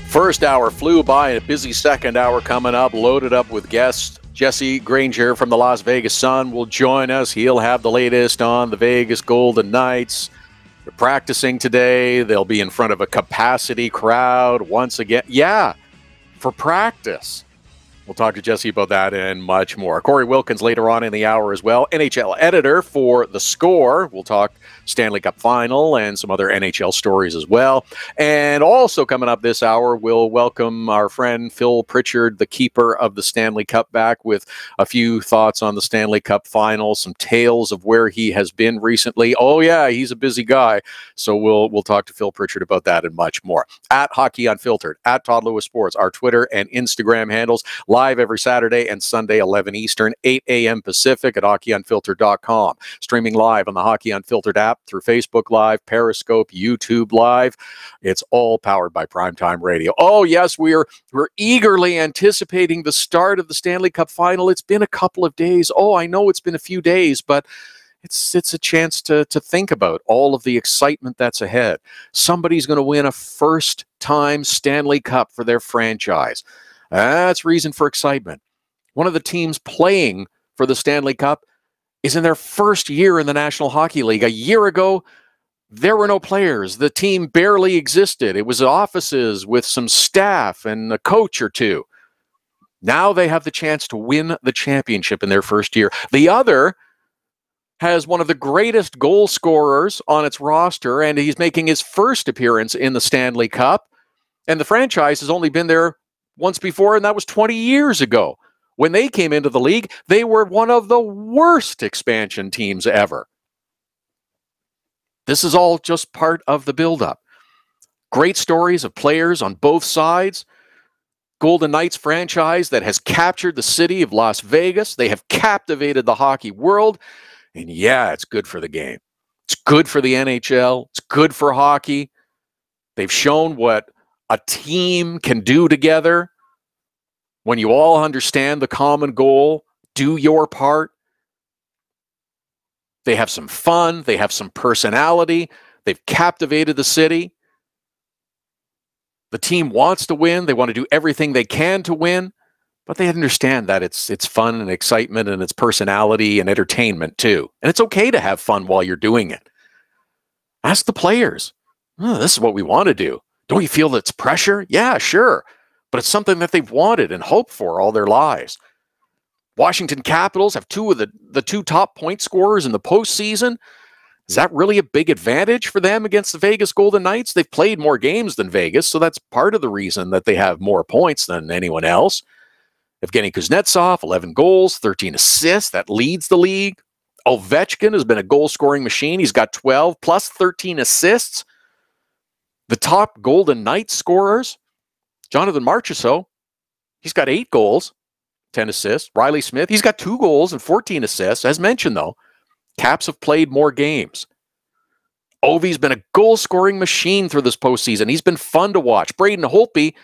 First hour flew by, and a busy second hour coming up, loaded up with guests. Jesse Granger from the Las Vegas Sun will join us. He'll have the latest on the Vegas Golden Knights. They're practicing today. They'll be in front of a capacity crowd once again. Yeah, for practice. We'll talk to Jesse about that and much more. Cory Wilkins later on in the hour as well. NHL editor for theScore. We'll talk Stanley Cup Final and some other NHL stories as well. And also coming up this hour, we'll welcome our friend Phil Pritchard, the keeper of the Stanley Cup, back with a few thoughts on the Stanley Cup Final, some tales of where he has been recently. Oh yeah, he's a busy guy. So we'll talk to Phil Pritchard about that and much more. At Hockey Unfiltered, at Todd Lewis Sports, our Twitter and Instagram handles. Live every Saturday and Sunday, 11 Eastern, 8 a.m. Pacific at hockeyunfiltered.com. Streaming live on the Hockey Unfiltered app through Facebook Live, Periscope, YouTube Live. It's all powered by Primetime Radio. Oh, yes, we're eagerly anticipating the start of the Stanley Cup Final. It's been a couple of days. Oh, I know it's been a few days, but it's a chance to think about all of the excitement that's ahead. Somebody's going to win a first-time Stanley Cup for their franchise. That's reason for excitement. One of the teams playing for the Stanley Cup is in their first year in the National Hockey League. A year ago, there were no players. The team barely existed. It was offices with some staff and a coach or two. Now they have the chance to win the championship in their first year. The other has one of the greatest goal scorers on its roster, and he's making his first appearance in the Stanley Cup. And the franchise has only been there once before, and that was 20 years ago. When they came into the league, they were one of the worst expansion teams ever. This is all just part of the buildup. Great stories of players on both sides. Golden Knights franchise that has captured the city of Las Vegas. They have captivated the hockey world. And yeah, it's good for the game. It's good for the NHL. It's good for hockey. They've shown what a team can do together when you all understand the common goal, do your part. They have some fun. They have some personality. They've captivated the city. The team wants to win. They want to do everything they can to win, but they understand that it's fun and excitement and it's personality and entertainment too. And it's okay to have fun while you're doing it. Ask the players. Oh, this is what we want to do. Don't you feel that's pressure? Yeah, sure. But it's something that they've wanted and hoped for all their lives. Washington Capitals have two of the two top point scorers in the postseason. Is that really a big advantage for them against the Vegas Golden Knights? They've played more games than Vegas, so that's part of the reason that they have more points than anyone else. Evgeny Kuznetsov, 11 goals, 13 assists. That leads the league. Ovechkin has been a goal-scoring machine. He's got 12 plus 13 assists. The top Golden Knights scorers, Jonathan Marchessault, he's got 8 goals, 10 assists. Riley Smith, he's got 2 goals and 14 assists. As mentioned, though, Caps have played more games. Ovi's been a goal-scoring machine through this postseason. He's been fun to watch. Braden Holtby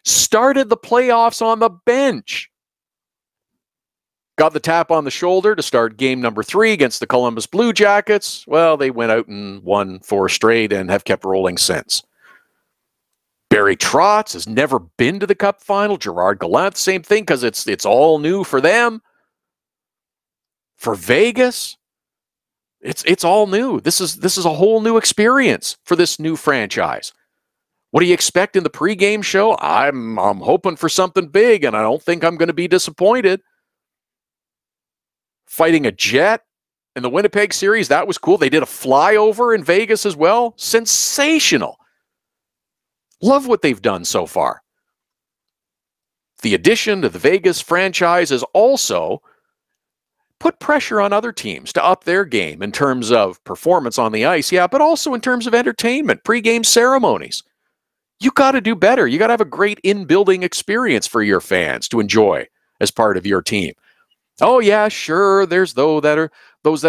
started the playoffs on the bench. got the tap on the shoulder to start game number 3 against the Columbus Blue Jackets. Well, they went out and won 4 straight and have kept rolling since. Barry Trotz has never been to the Cup final. Gerard Gallant, same thing, because it's all new for them. For Vegas, it's all new. This is a whole new experience for this new franchise. What do you expect in the pregame show? I'm hoping for something big, and I don't think I'm going to be disappointed. Fighting a jet in the Winnipeg series, that was cool. They did a flyover in Vegas as well. Sensational. Love what they've done so far. The addition to the Vegas franchise has also put pressure on other teams to up their game in terms of performance on the ice, yeah, but also in terms of entertainment, pregame ceremonies. You got to do better. You got to have a great in-building experience for your fans to enjoy as part of your team. Oh yeah, sure, there's those that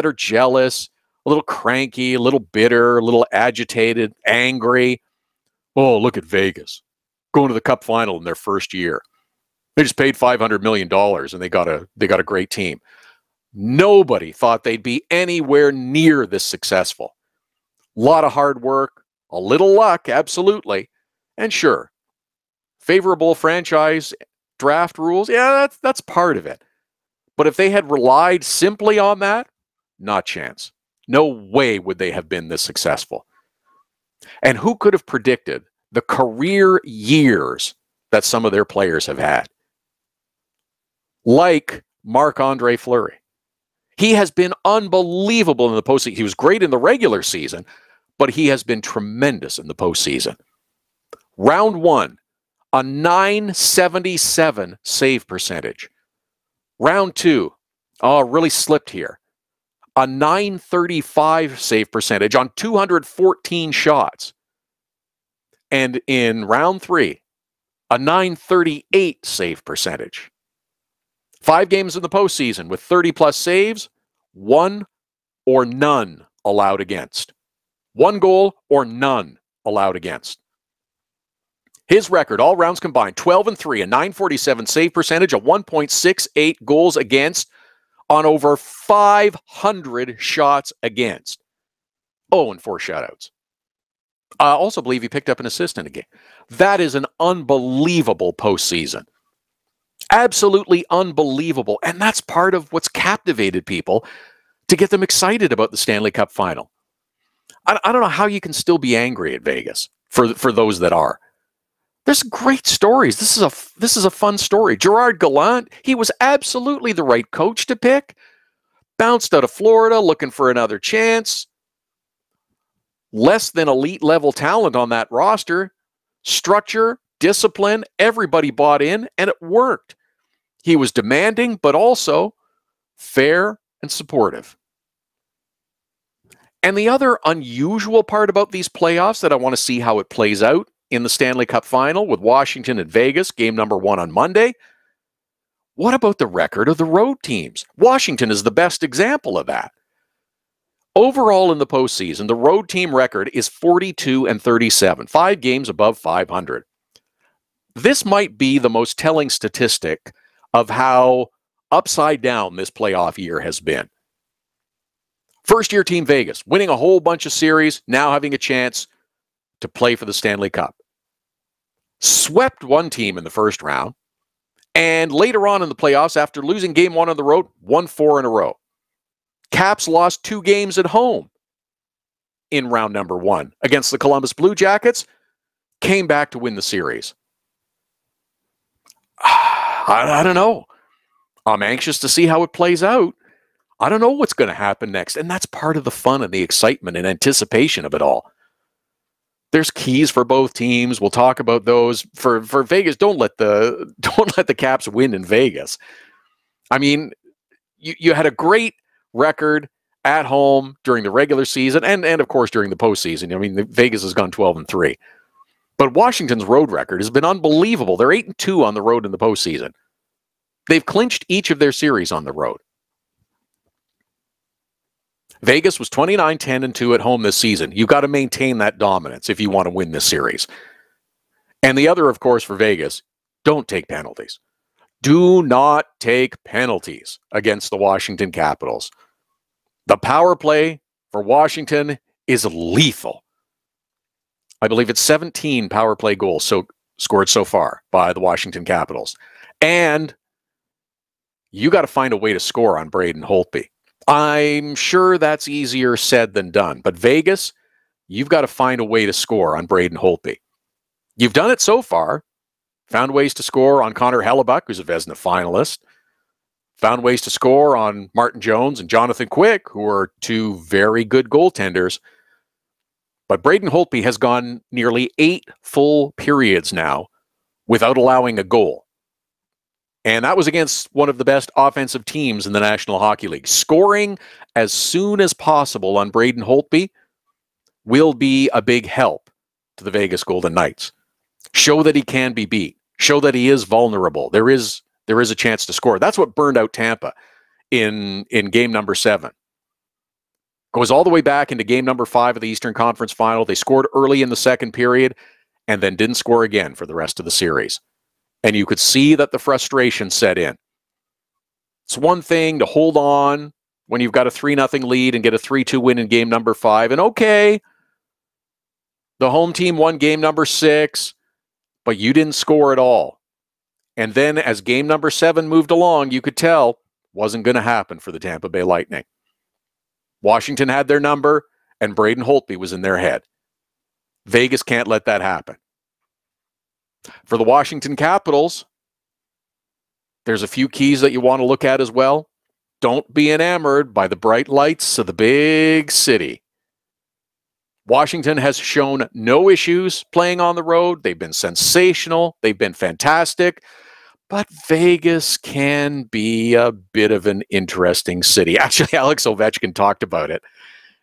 are jealous, a little cranky, a little bitter, a little agitated, angry. Oh, look at Vegas going to the Cup final in their first year. They just paid $500 million and they got a great team. Nobody thought they'd be anywhere near this successful. A lot of hard work, a little luck, absolutely. And sure, favorable franchise draft rules, yeah, that's part of it. But if they had relied simply on that, not chance. No way would they have been this successful. And who could have predicted the career years that some of their players have had? Like Marc-Andre Fleury. He has been unbelievable in the postseason. He was great in the regular season, but he has been tremendous in the postseason. Round 1, a .977 save percentage. Round 2, really slipped here. A .935 save percentage on 214 shots. And in round 3, a .938 save percentage. 5 games in the postseason with 30-plus saves, 1 or none allowed against. 1 goal or none allowed against. His record, all rounds combined, 12-3, a .947 save percentage, a 1.68 goals against on over 500 shots against. Oh, and 4 shutouts. I also believe he picked up an assist in a game. That is an unbelievable postseason. Absolutely unbelievable. And that's part of what's captivated people to get them excited about the Stanley Cup final. I don't know how you can still be angry at Vegas for those that are. There's great stories. This is a fun story. Gerard Gallant, he was absolutely the right coach to pick. Bounced out of Florida looking for another chance. Less than elite level talent on that roster. Structure, discipline, everybody bought in, and it worked. He was demanding, but also fair and supportive. And the other unusual part about these playoffs that I want to see how it plays out in the Stanley Cup final with Washington and Vegas, game number 1 on Monday. What about the record of the road teams? Washington is the best example of that. Overall in the postseason, the road team record is 42-37, 5 games above 500. This might be the most telling statistic of how upside down this playoff year has been. First-year team Vegas, winning a whole bunch of series, now having a chance to play for the Stanley Cup. Swept one team in the first round, and later on in the playoffs, after losing game 1 on the road, won 4 in a row. Caps lost 2 games at home in round number 1 against the Columbus Blue Jackets, came back to win the series. I don't know. I'm anxious to see how it plays out. I don't know what's going to happen next, and that's part of the fun and the excitement and anticipation of it all. There's keys for both teams. We'll talk about those. For Vegas, don't let the Caps win in Vegas. I mean, you had a great record at home during the regular season and of course during the postseason. I mean, Vegas has gone 12-3. But Washington's road record has been unbelievable. They're 8-2 on the road in the postseason. They've clinched each of their series on the road. Vegas was 29-10-2 at home this season. You've got to maintain that dominance if you want to win this series. And the other, of course, for Vegas, don't take penalties. Do not take penalties against the Washington Capitals. The power play for Washington is lethal. I believe it's 17 power play goals scored so far by the Washington Capitals. And you got to find a way to score on Braden Holtby. I'm sure that's easier said than done. But Vegas, you've got to find a way to score on Braden Holtby. You've done it so far. Found ways to score on Connor Hellebuck, who's a Vezina finalist. Found ways to score on Martin Jones and Jonathan Quick, who are two very good goaltenders. But Braden Holtby has gone nearly 8 full periods now without allowing a goal. And that was against one of the best offensive teams in the National Hockey League. Scoring as soon as possible on Braden Holtby will be a big help to the Vegas Golden Knights. Show that he can be beat. Show that he is vulnerable. There is a chance to score. That's what burned out Tampa in game number 7. Goes all the way back into game number 5 of the Eastern Conference Final. They scored early in the second period and then didn't score again for the rest of the series. And you could see that the frustration set in. It's one thing to hold on when you've got a 3-0 lead and get a 3-2 win in game number 5. And okay, the home team won game number 6, but you didn't score at all. And then as game number 7 moved along, you could tell wasn't going to happen for the Tampa Bay Lightning. Washington had their number, and Braden Holtby was in their head. Vegas can't let that happen. For the Washington Capitals, there's a few keys that you want to look at as well. Don't be enamored by the bright lights of the big city. Washington has shown no issues playing on the road. They've been sensational. They've been fantastic. But Vegas can be a bit of an interesting city. Actually, Alex Ovechkin talked about it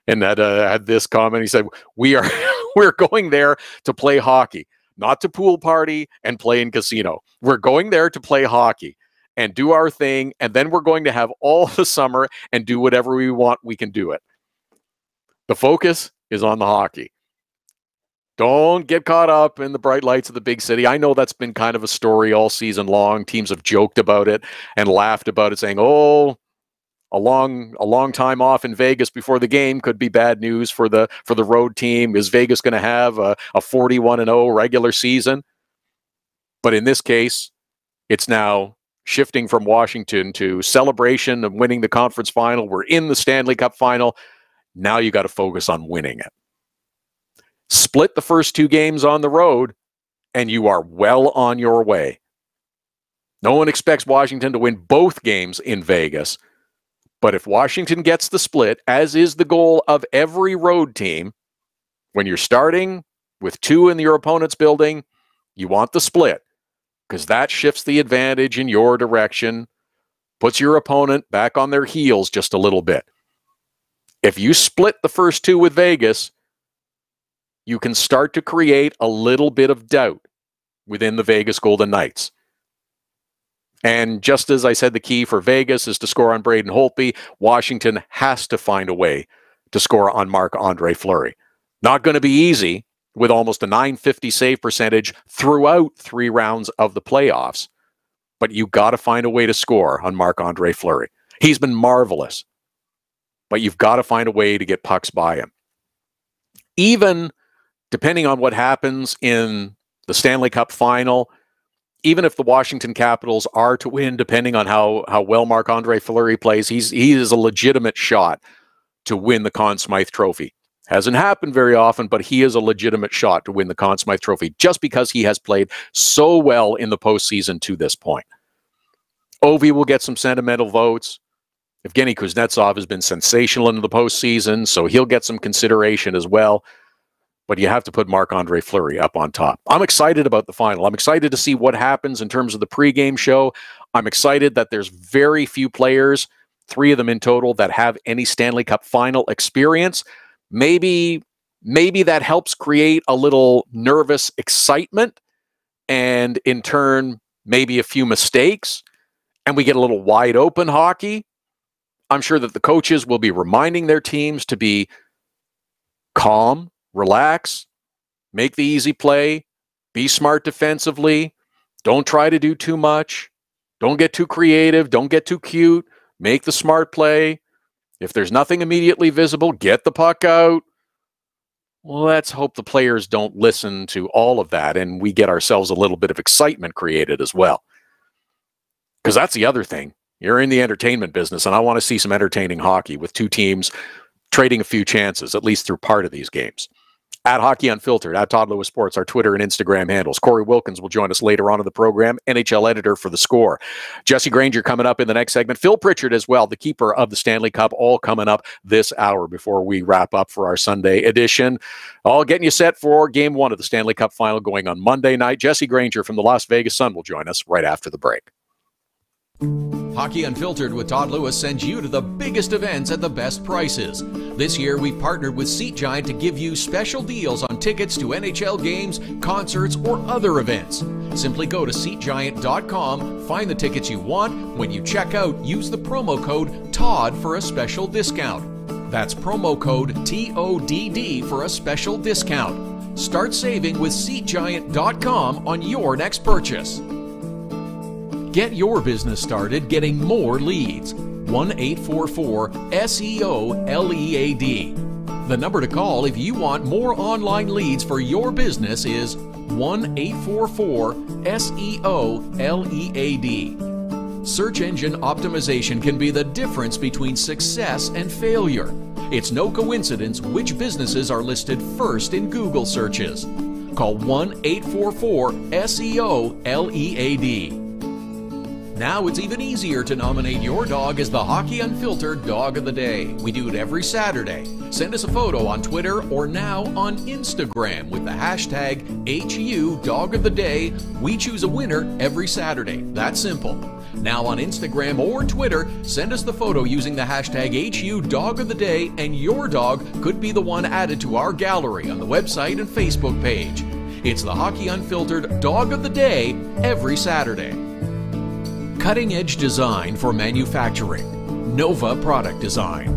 and had this comment. He said, we're going there to play hockey, not to pool party and play in casino. We're going there to play hockey and do our thing, and then we're going to have all the summer and do whatever we want. We can do it. The focus is on the hockey. Don't get caught up in the bright lights of the big city. I know that's been kind of a story all season long. Teams have joked about it and laughed about it, saying, oh, a long time off in Vegas before the game could be bad news for the road team. Is Vegas going to have a 41-0 regular season? But in this case, it's now shifting from Washington to celebration of winning the conference final. We're in the Stanley Cup final. Now you got to focus on winning it. Split the first 2 games on the road, and you are well on your way. No one expects Washington to win both games in Vegas, but if Washington gets the split, as is the goal of every road team, when you're starting with 2 in your opponent's building, you want the split, because that shifts the advantage in your direction, puts your opponent back on their heels just a little bit. If you split the first 2 with Vegas, you can start to create a little bit of doubt within the Vegas Golden Knights. And just as I said, the key for Vegas is to score on Braden Holtby. Washington has to find a way to score on Marc-Andre Fleury. Not going to be easy with almost a .950 save percentage throughout 3 rounds of the playoffs. But you got to find a way to score on Marc-Andre Fleury. He's been marvelous. But you've got to find a way to get pucks by him. Even depending on what happens in the Stanley Cup final, even if the Washington Capitals are to win, depending on how well Marc-Andre Fleury plays, he is a legitimate shot to win the Conn Smythe Trophy. Hasn't happened very often, but he is a legitimate shot to win the Conn Smythe Trophy just because he has played so well in the postseason to this point. Ovi will get some sentimental votes. Evgeny Kuznetsov has been sensational in the postseason, so he'll get some consideration as well. But you have to put Marc-Andre Fleury up on top. I'm excited about the final. I'm excited to see what happens in terms of the pregame show. I'm excited that there's very few players, 3 of them in total, that have any Stanley Cup final experience. Maybe that helps create a little nervous excitement, and in turn, maybe a few mistakes, and we get a little wide open hockey. I'm sure that the coaches will be reminding their teams to be calm, relax, make the easy play, be smart defensively, don't try to do too much, Don't get too creative. Don't get too cute. Make the smart play. If there's nothing immediately visible, get the puck out. Let's hope the players don't listen to all of that and we get ourselves a little bit of excitement created as well. Because that's the other thing. You're in the entertainment business, and I want to see some entertaining hockey with two teams trading a few chances, at least through part of these games. At Hockey Unfiltered, at Todd Lewis Sports, our Twitter and Instagram handles. Cory Wilkins will join us later on in the program, NHL editor for theScore. Jesse Granger coming up in the next segment. Phil Pritchard as well, the keeper of the Stanley Cup, all coming up this hour before we wrap up for our Sunday edition. All getting you set for Game 1 of the Stanley Cup final going on Monday night. Jesse Granger from the Las Vegas Sun will join us right after the break. Hockey Unfiltered with Todd Lewis sends you to the biggest events at the best prices. This year, we've partnered with Seat Giant to give you special deals on tickets to NHL games, concerts, or other events. Simply go to SeatGiant.com, find the tickets you want. When you check out, use the promo code TODD for a special discount. That's promo code TODD for a special discount. Start saving with SeatGiant.com on your next purchase. Get your business started getting more leads. 1-844-SEO-LEAD. The number to call if you want more online leads for your business is 1-844-SEO-LEAD. Search engine optimization can be the difference between success and failure. It's no coincidence which businesses are listed first in Google searches. Call 1-844-SEO-LEAD. Now it's even easier to nominate your dog as the Hockey Unfiltered Dog of the Day. We do it every Saturday. Send us a photo on Twitter or now on Instagram with the hashtag HU Dog of the Day. We choose a winner every Saturday. That's simple. Now on Instagram or Twitter, send us the photo using the hashtag HU Dog of the Day, and your dog could be the one added to our gallery on the website and Facebook page. It's the Hockey Unfiltered Dog of the Day every Saturday. Cutting-edge design for manufacturing, Nova Product Design.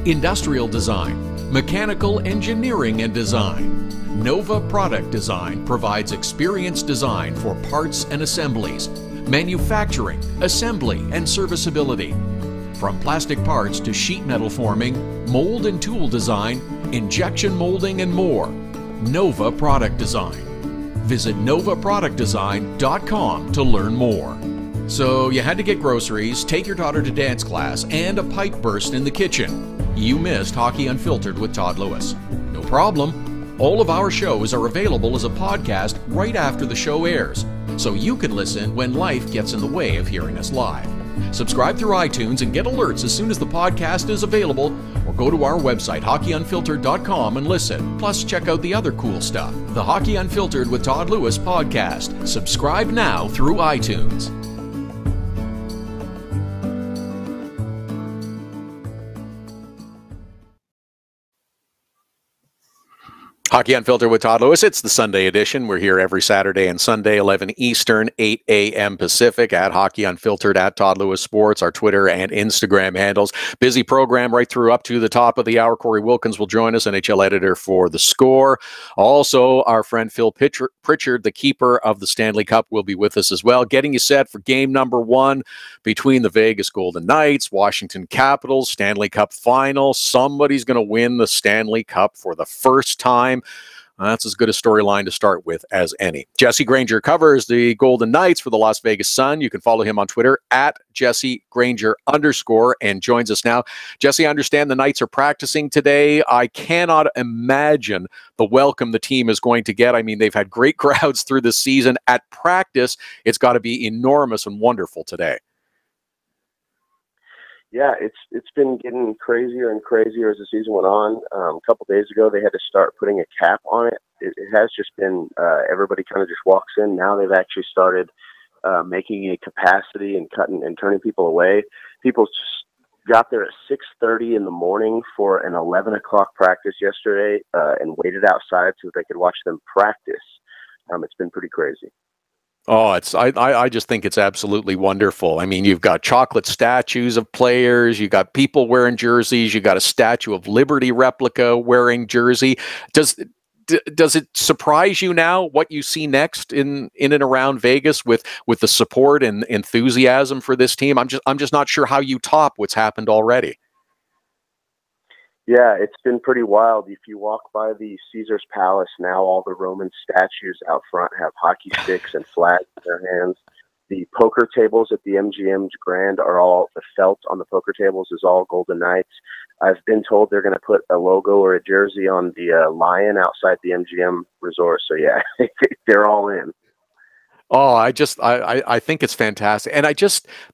Industrial design, mechanical engineering and design. Nova Product Design provides experienced design for parts and assemblies, manufacturing, assembly, and serviceability. From plastic parts to sheet metal forming, mold and tool design, injection molding, and more. Nova Product Design. Visit novaproductdesign.com to learn more. So you had to get groceries, take your daughter to dance class, and a pipe burst in the kitchen. You missed Hockey Unfiltered with Todd Lewis. No problem. All of our shows are available as a podcast right after the show airs, so you can listen when life gets in the way of hearing us live. Subscribe through iTunes and get alerts as soon as the podcast is available, or go to our website, hockeyunfiltered.com, and listen. Plus, check out the other cool stuff, the Hockey Unfiltered with Todd Lewis podcast. Subscribe now through iTunes. Hockey Unfiltered with Todd Lewis. It's the Sunday edition. We're here every Saturday and Sunday, 11 Eastern, 8 a.m. Pacific, at Hockey Unfiltered, at Todd Lewis Sports, our Twitter and Instagram handles. Busy program right through up to the top of the hour. Cory Wilkins will join us, NHL editor for theScore. Also, our friend Phil Pritchard, the keeper of the Stanley Cup, will be with us as well, getting you set for game number 1 between the Vegas Golden Knights, Washington Capitals, Stanley Cup final. Somebody's going to win the Stanley Cup for the first time. That's as good a storyline to start with as any. Jesse Granger covers the Golden Knights for the Las Vegas Sun. You can follow him on Twitter at Jesse Granger _ and joins us now. Jesse, I understand the Knights are practicing today. I cannot imagine the welcome the team is going to get. I mean, they've had great crowds through the season. At practice, it's got to be enormous and wonderful today. Yeah, it's been getting crazier and crazier as the season went on. A couple days ago, they had to start putting a cap on it. It has just been everybody kind of just walks in. Now they've actually started making a capacity and cutting and turning people away. People just got there at 6:30 in the morning for an 11 o'clock practice yesterday and waited outside so that they could watch them practice. It's been pretty crazy. Oh, I just think it's absolutely wonderful. I mean, you've got chocolate statues of players, you got people wearing jerseys, you got a Statue of Liberty replica wearing jersey. does it surprise you now what you see next in and around Vegas with the support and enthusiasm for this team? I'm just not sure how you top what's happened already. Yeah, it's been pretty wild. If you walk by the Caesar's Palace now, all the Roman statues out front have hockey sticks and flags in their hands. The poker tables at the MGM Grand are all, the felt on the poker tables is all Golden Knights. I've been told they're going to put a logo or a jersey on the lion outside the MGM resort. So yeah, they're all in. Oh, I think it's fantastic. And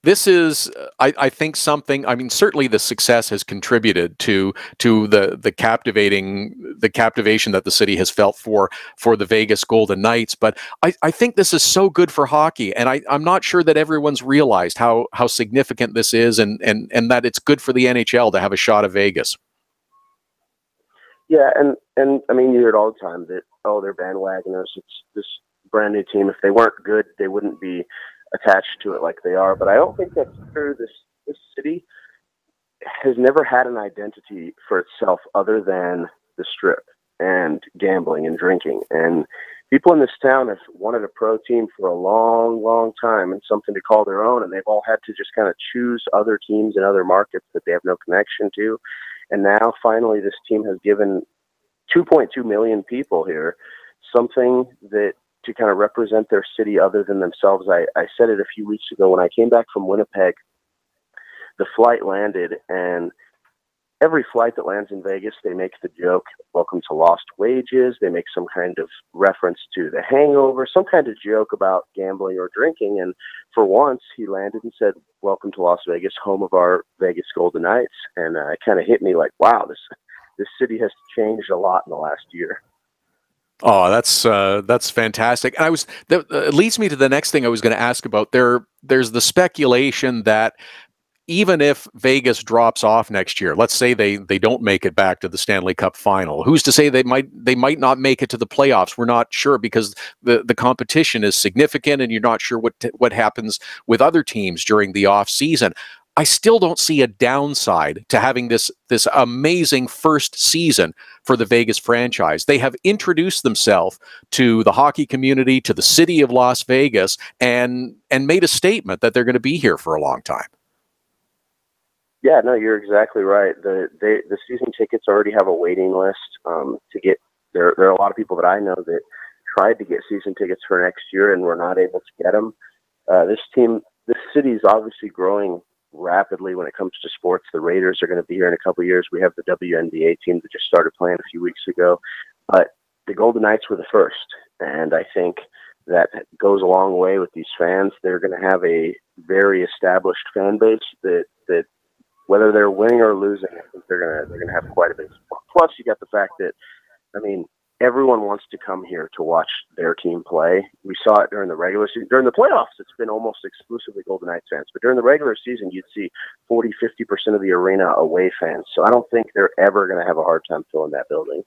this is, I think something, I mean, certainly the success has contributed to the captivation that the city has felt for the Vegas Golden Knights. But I think this is so good for hockey. And I'm not sure that everyone's realized how significant this is and that it's good for the NHL to have a shot of Vegas. Yeah. And I mean, you hear it all the time that, oh, they're bandwagoners. It's this brand new team. If they weren't good, they wouldn't be attached to it like they are. But I don't think that's true. This city has never had an identity for itself other than the Strip and gambling and drinking. And people in this town have wanted a pro team for a long, long time and something to call their own. And they've all had to just kind of choose other teams in other markets that they have no connection to. And now finally this team has given 2.2 million people here something that to kind of represent their city other than themselves. I said it a few weeks ago when I came back from Winnipeg, the flight landed, and every flight that lands in Vegas, they make the joke, welcome to lost wages. They make some kind of reference to The Hangover, some kind of joke about gambling or drinking. And for once he landed and said, welcome to Las Vegas, home of our Vegas Golden Knights. And it kind of hit me like, wow, this city has changed a lot in the last year. Oh, that's fantastic. And that leads me to the next thing I was going to ask about. There's the speculation that even if Vegas drops off next year, let's say they don't make it back to the Stanley Cup final, who's to say they might not make it to the playoffs? We're not sure because the competition is significant and you're not sure what happens with other teams during the off season. I still don't see a downside to having this amazing first season for the Vegas franchise. They have introduced themselves to the hockey community, to the city of Las Vegas, and made a statement that they're going to be here for a long time. Yeah, no, you're exactly right. The season tickets already have a waiting list to get. There are a lot of people that I know that tried to get season tickets for next year and were not able to get them. This city is obviously growing rapidly when it comes to sports. The Raiders are going to be here in a couple of years. We have the WNBA team that just started playing a few weeks ago, but the Golden Knights were the first, and I think that goes a long way with these fans. They're going to have a very established fan base that whether they're winning or losing, I think they're going to have quite a bit. Plus, you got the fact that, I mean, everyone wants to come here to watch their team play. We saw it during the regular season. During the playoffs, it's been almost exclusively Golden Knights fans. But during the regular season, you'd see 40, 50% of the arena away fans. So I don't think they're ever going to have a hard time filling that building.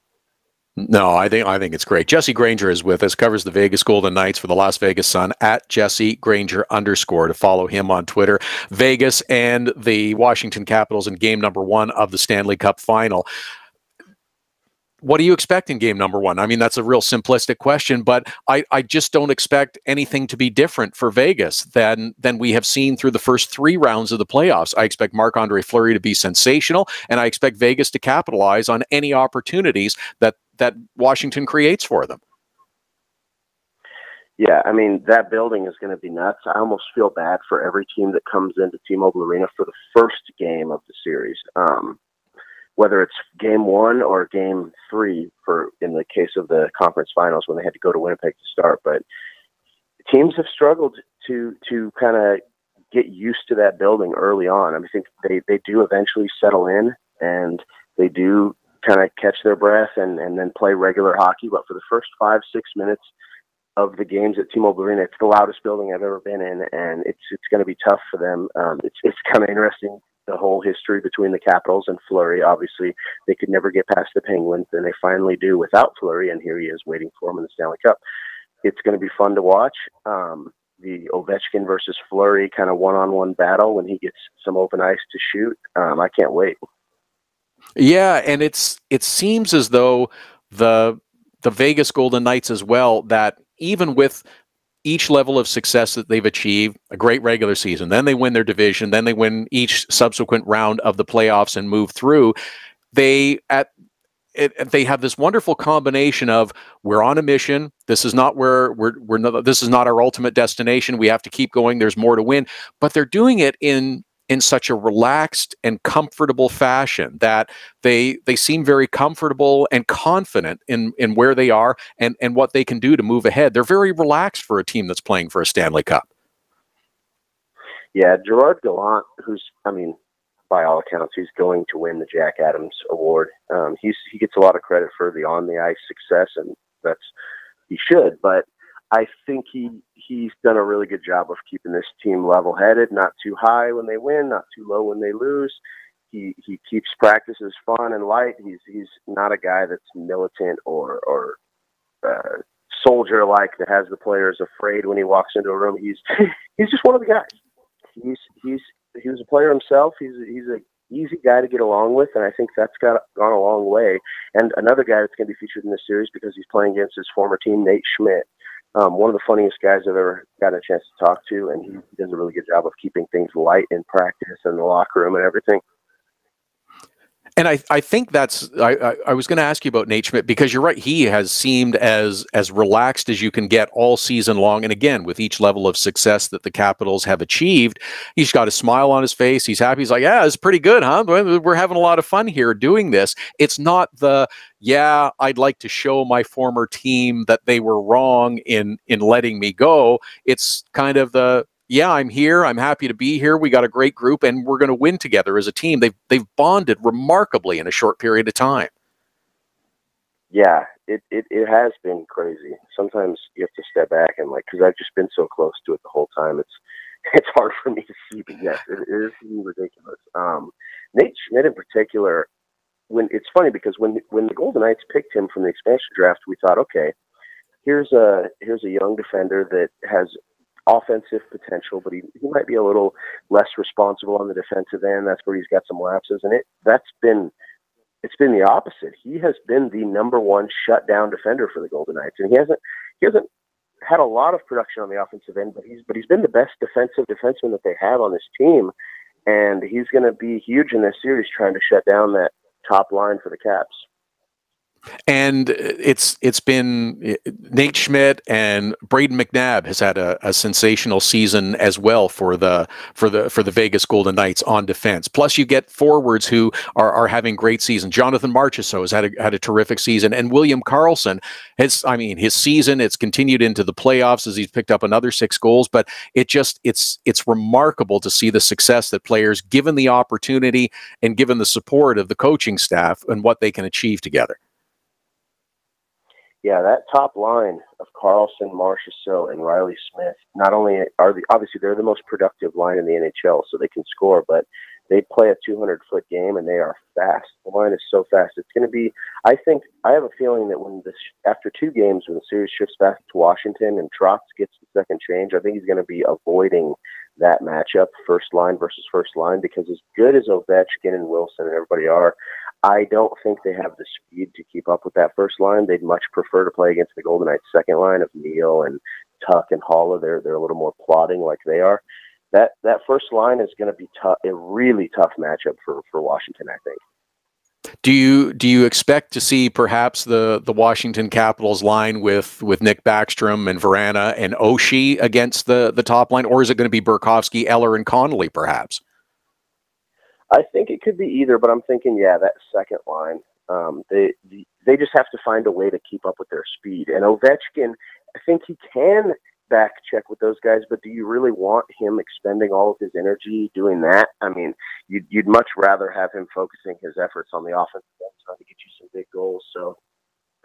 No, I think it's great. Jesse Granger is with us, covers the Vegas Golden Knights for the Las Vegas Sun, at Jesse Granger _ to follow him on Twitter. Vegas and the Washington Capitals in game number 1 of the Stanley Cup final. What do you expect in game number 1? I mean, that's a real simplistic question, but I just don't expect anything to be different for Vegas than we have seen through the first 3 rounds of the playoffs. I expect Marc-Andre Fleury to be sensational, and I expect Vegas to capitalize on any opportunities that Washington creates for them. Yeah, I mean, that building is going to be nuts. I almost feel bad for every team that comes into T-Mobile Arena for the first game of the series. Whether it's game 1 or game 3 in the case of the conference finals when they had to go to Winnipeg to start. But teams have struggled to kind of get used to that building early on. I mean, I think they do eventually settle in and they do kind of catch their breath and then play regular hockey. But for the first 5-6 minutes of the games at T-Mobile Arena, it's the loudest building I've ever been in, and it's going to be tough for them. It's kind of interesting, the whole history between the Capitals and Fleury. Obviously, they could never get past the Penguins, and they finally do without Fleury, and here he is waiting for him in the Stanley Cup. It's going to be fun to watch. The Ovechkin versus Fleury kind of one-on-one battle when he gets some open ice to shoot. I can't wait. Yeah, and it seems as though the the Vegas Golden Knights as well, that even with each level of success that they've achieved, a great regular season, then they win their division, then they win each subsequent round of the playoffs and move through, they have this wonderful combination of, we're on a mission. This is not where we're not, this is not our ultimate destination. We have to keep going. There's more to win, but they're doing it in such a relaxed and comfortable fashion that they seem very comfortable and confident in where they are and what they can do to move ahead. They're very relaxed for a team that's playing for a Stanley Cup. Yeah, Gerard Gallant, who's, by all accounts, he's going to win the Jack Adams Award. He gets a lot of credit for the on-the-ice success, and he should. But I think he's done a really good job of keeping this team level-headed, not too high when they win, not too low when they lose. He keeps practices fun and light. He's not a guy that's militant or soldier-like that has the players afraid when he walks into a room. He's just one of the guys. He was a player himself. He's an easy guy to get along with, and I think that's gone a long way. And another guy that's going to be featured in this series because he's playing against his former team, Nate Schmidt. One of the funniest guys I've ever gotten a chance to talk to, and he does a really good job of keeping things light in practice and the locker room and everything. And I think that's, I was going to ask you about Nate Schmidt, because you're right. He has seemed as relaxed as you can get all season long. And again, with each level of success that the Capitals have achieved, he's got a smile on his face. He's happy. He's like, yeah, it's pretty good, huh? We're having a lot of fun here doing this. It's not I'd like to show my former team that they were wrong in letting me go. It's kind of I'm here. I'm happy to be here. We got a great group, and we're going to win together as a team. They've bonded remarkably in a short period of time. Yeah, it has been crazy. Sometimes you have to step back and because I've just been so close to it the whole time. It's hard for me to see, but yes, it is ridiculous. Nate Schmidt in particular, it's funny because when the Golden Knights picked him from the expansion draft, we thought, okay, here's a young defender that has offensive potential, but he might be a little less responsible on the defensive end. That's where he's got some lapses, and it's been the opposite. He has been the number one shutdown defender for the Golden Knights, and he hasn't had a lot of production on the offensive end, but he's been the best defensive defenseman that they have on this team, and he's going to be huge in this series trying to shut down that top line for the Caps. And it's been Nate Schmidt, and Braden McNabb has had a sensational season as well for the Vegas Golden Knights on defense. Plus, you get forwards who are having great seasons. Jonathan Marchessault has had a terrific season, and William Karlsson his season, it's continued into the playoffs as he's picked up another 6 goals. But it's remarkable to see the success that players, given the opportunity and given the support of the coaching staff, and what they can achieve together. Yeah, that top line of Karlsson, Marchessault, and Riley Smith, not only obviously they're the most productive line in the NHL, so they can score, but they play a 200-foot game, and they are fast. The line is so fast. It's going to be, I have a feeling that after 2 games, when the series shifts back to Washington and Trotz gets the second change, I think he's going to be avoiding that matchup, first line versus first line, because as good as Ovechkin and Wilson and everybody are, I don't think they have the speed to keep up with that first line. They'd much prefer to play against the Golden Knights' second line of Neal and Tuck and Haula. They're a little more plodding like they are. That first line is going to be a really tough matchup for Washington, I think. Do you expect to see perhaps the Washington Capitals line with Nick Backstrom and Vrana and Oshie against the top line, or is it going to be Burakovsky, Eller, and Connolly perhaps? I think it could be either, but I'm thinking, that second line. They just have to find a way to keep up with their speed. And Ovechkin, I think he can back check with those guys, but do you really want him expending all of his energy doing that? I mean, you'd much rather have him focusing his efforts on the offensive end, trying to get you some big goals. So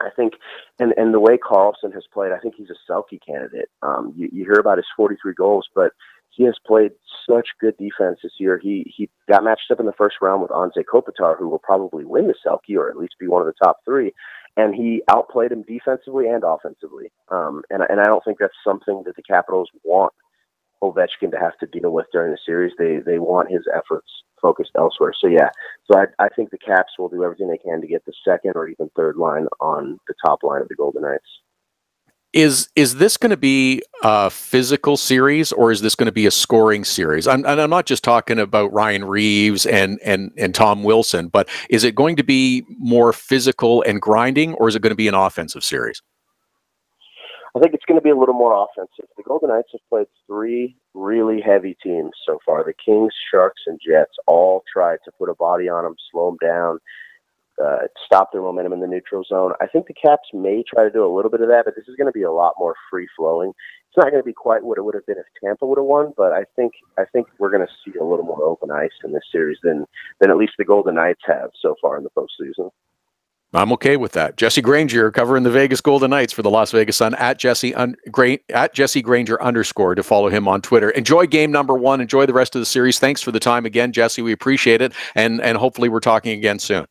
I think, and the way Karlsson has played, I think he's a Selke candidate. You hear about his 43 goals, but he has played such good defense this year. He got matched up in the first round with Anze Kopitar, who will probably win the Selke or at least be one of the top 3. And he outplayed him defensively and offensively. And I don't think that's something that the Capitals want Ovechkin to have to deal with during the series. They want his efforts focused elsewhere. So yeah, I think the Caps will do everything they can to get the second or even third line on the top line of the Golden Knights. Is this going to be a physical series, or is this going to be a scoring series? And I'm not just talking about Ryan Reeves and Tom Wilson, but is it going to be more physical and grinding, or is it going to be an offensive series? I think it's going to be a little more offensive. The Golden Knights have played 3 really heavy teams so far. The Kings, Sharks, and Jets all tried to put a body on them, slow them down, stop their momentum in the neutral zone. I think the Caps may try to do a little bit of that, but this is going to be a lot more free-flowing. It's not going to be quite what it would have been if Tampa would have won, but I think we're going to see a little more open ice in this series than at least the Golden Knights have so far in the postseason. I'm okay with that. Jesse Granger covering the Vegas Golden Knights for the Las Vegas Sun at Jesse Granger _ to follow him on Twitter. Enjoy game number 1. Enjoy the rest of the series. Thanks for the time again, Jesse. We appreciate it. And hopefully we're talking again soon.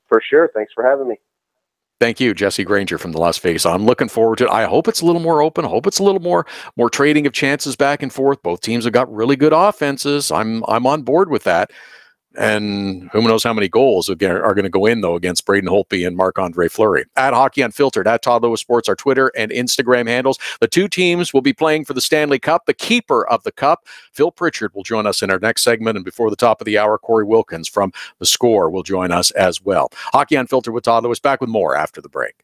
For sure. Thanks for having me. Thank you, Jesse Granger from the Las Vegas. I'm looking forward to it. I hope it's a little more open. I hope it's a little more trading of chances back and forth. Both teams have got really good offenses. I'm on board with that. And who knows how many goals are going to go in, though, against Braden Holtby and Marc-Andre Fleury. At Hockey Unfiltered, at Todd Lewis Sports, our Twitter and Instagram handles. The 2 teams will be playing for the Stanley Cup. The keeper of the cup, Phil Pritchard, will join us in our next segment. And before the top of the hour, Cory Wilkins from theScore will join us as well. Hockey Unfiltered with Todd Lewis, back with more after the break.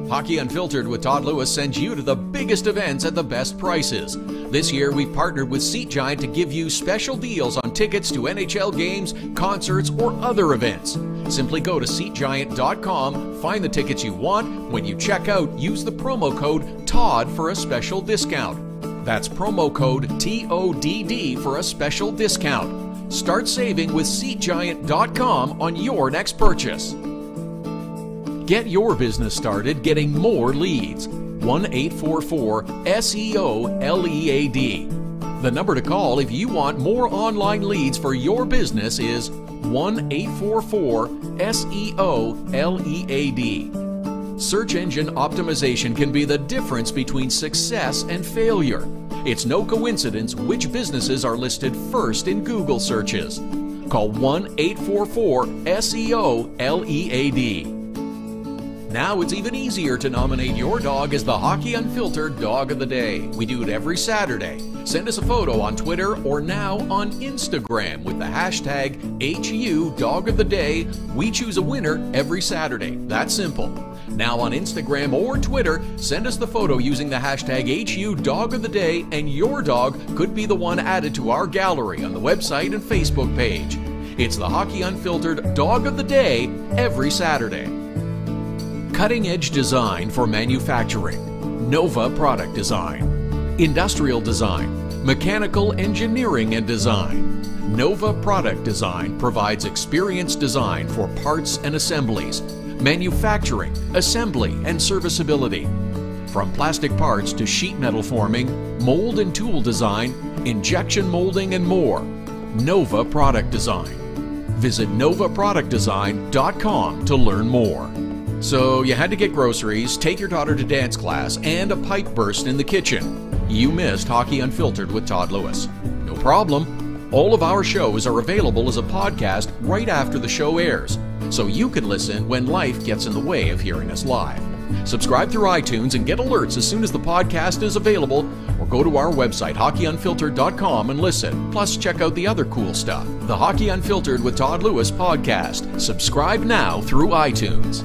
Hockey Unfiltered with Todd Lewis sends you to the biggest events at the best prices. This year, we've partnered with Seat Giant to give you special deals on tickets to NHL games, concerts, or other events. Simply go to SeatGiant.com, find the tickets you want. When you check out, use the promo code TODD for a special discount. That's promo code TODD for a special discount. Start saving with SeatGiant.com on your next purchase. Get your business started getting more leads. 1-844-SEO-LEAD. The number to call if you want more online leads for your business is 1-844-SEO-LEAD. Search engine optimization can be the difference between success and failure. It's no coincidence which businesses are listed first in Google searches. Call 1-844-SEO-LEAD. Now it's even easier to nominate your dog as the Hockey Unfiltered Dog of the Day. We do it every Saturday. Send us a photo on Twitter or now on Instagram with the hashtag HU Dog of the Day. We choose a winner every Saturday. That's simple. Now on Instagram or Twitter, send us the photo using the hashtag HU Dog of the Day, and your dog could be the one added to our gallery on the website and Facebook page. It's the Hockey Unfiltered Dog of the Day every Saturday. Cutting-edge design for manufacturing, Nova Product Design. Industrial design, mechanical engineering and design. Nova Product Design provides experienced design for parts and assemblies, manufacturing, assembly, and serviceability. From plastic parts to sheet metal forming, mold and tool design, injection molding, and more. Nova Product Design. Visit novaproductdesign.com to learn more. So you had to get groceries, take your daughter to dance class, and a pipe burst in the kitchen. You missed Hockey Unfiltered with Todd Lewis. No problem. All of our shows are available as a podcast right after the show airs, so you can listen when life gets in the way of hearing us live. Subscribe through iTunes and get alerts as soon as the podcast is available, or go to our website, hockeyunfiltered.com, and listen. Plus, check out the other cool stuff. The Hockey Unfiltered with Todd Lewis podcast. Subscribe now through iTunes.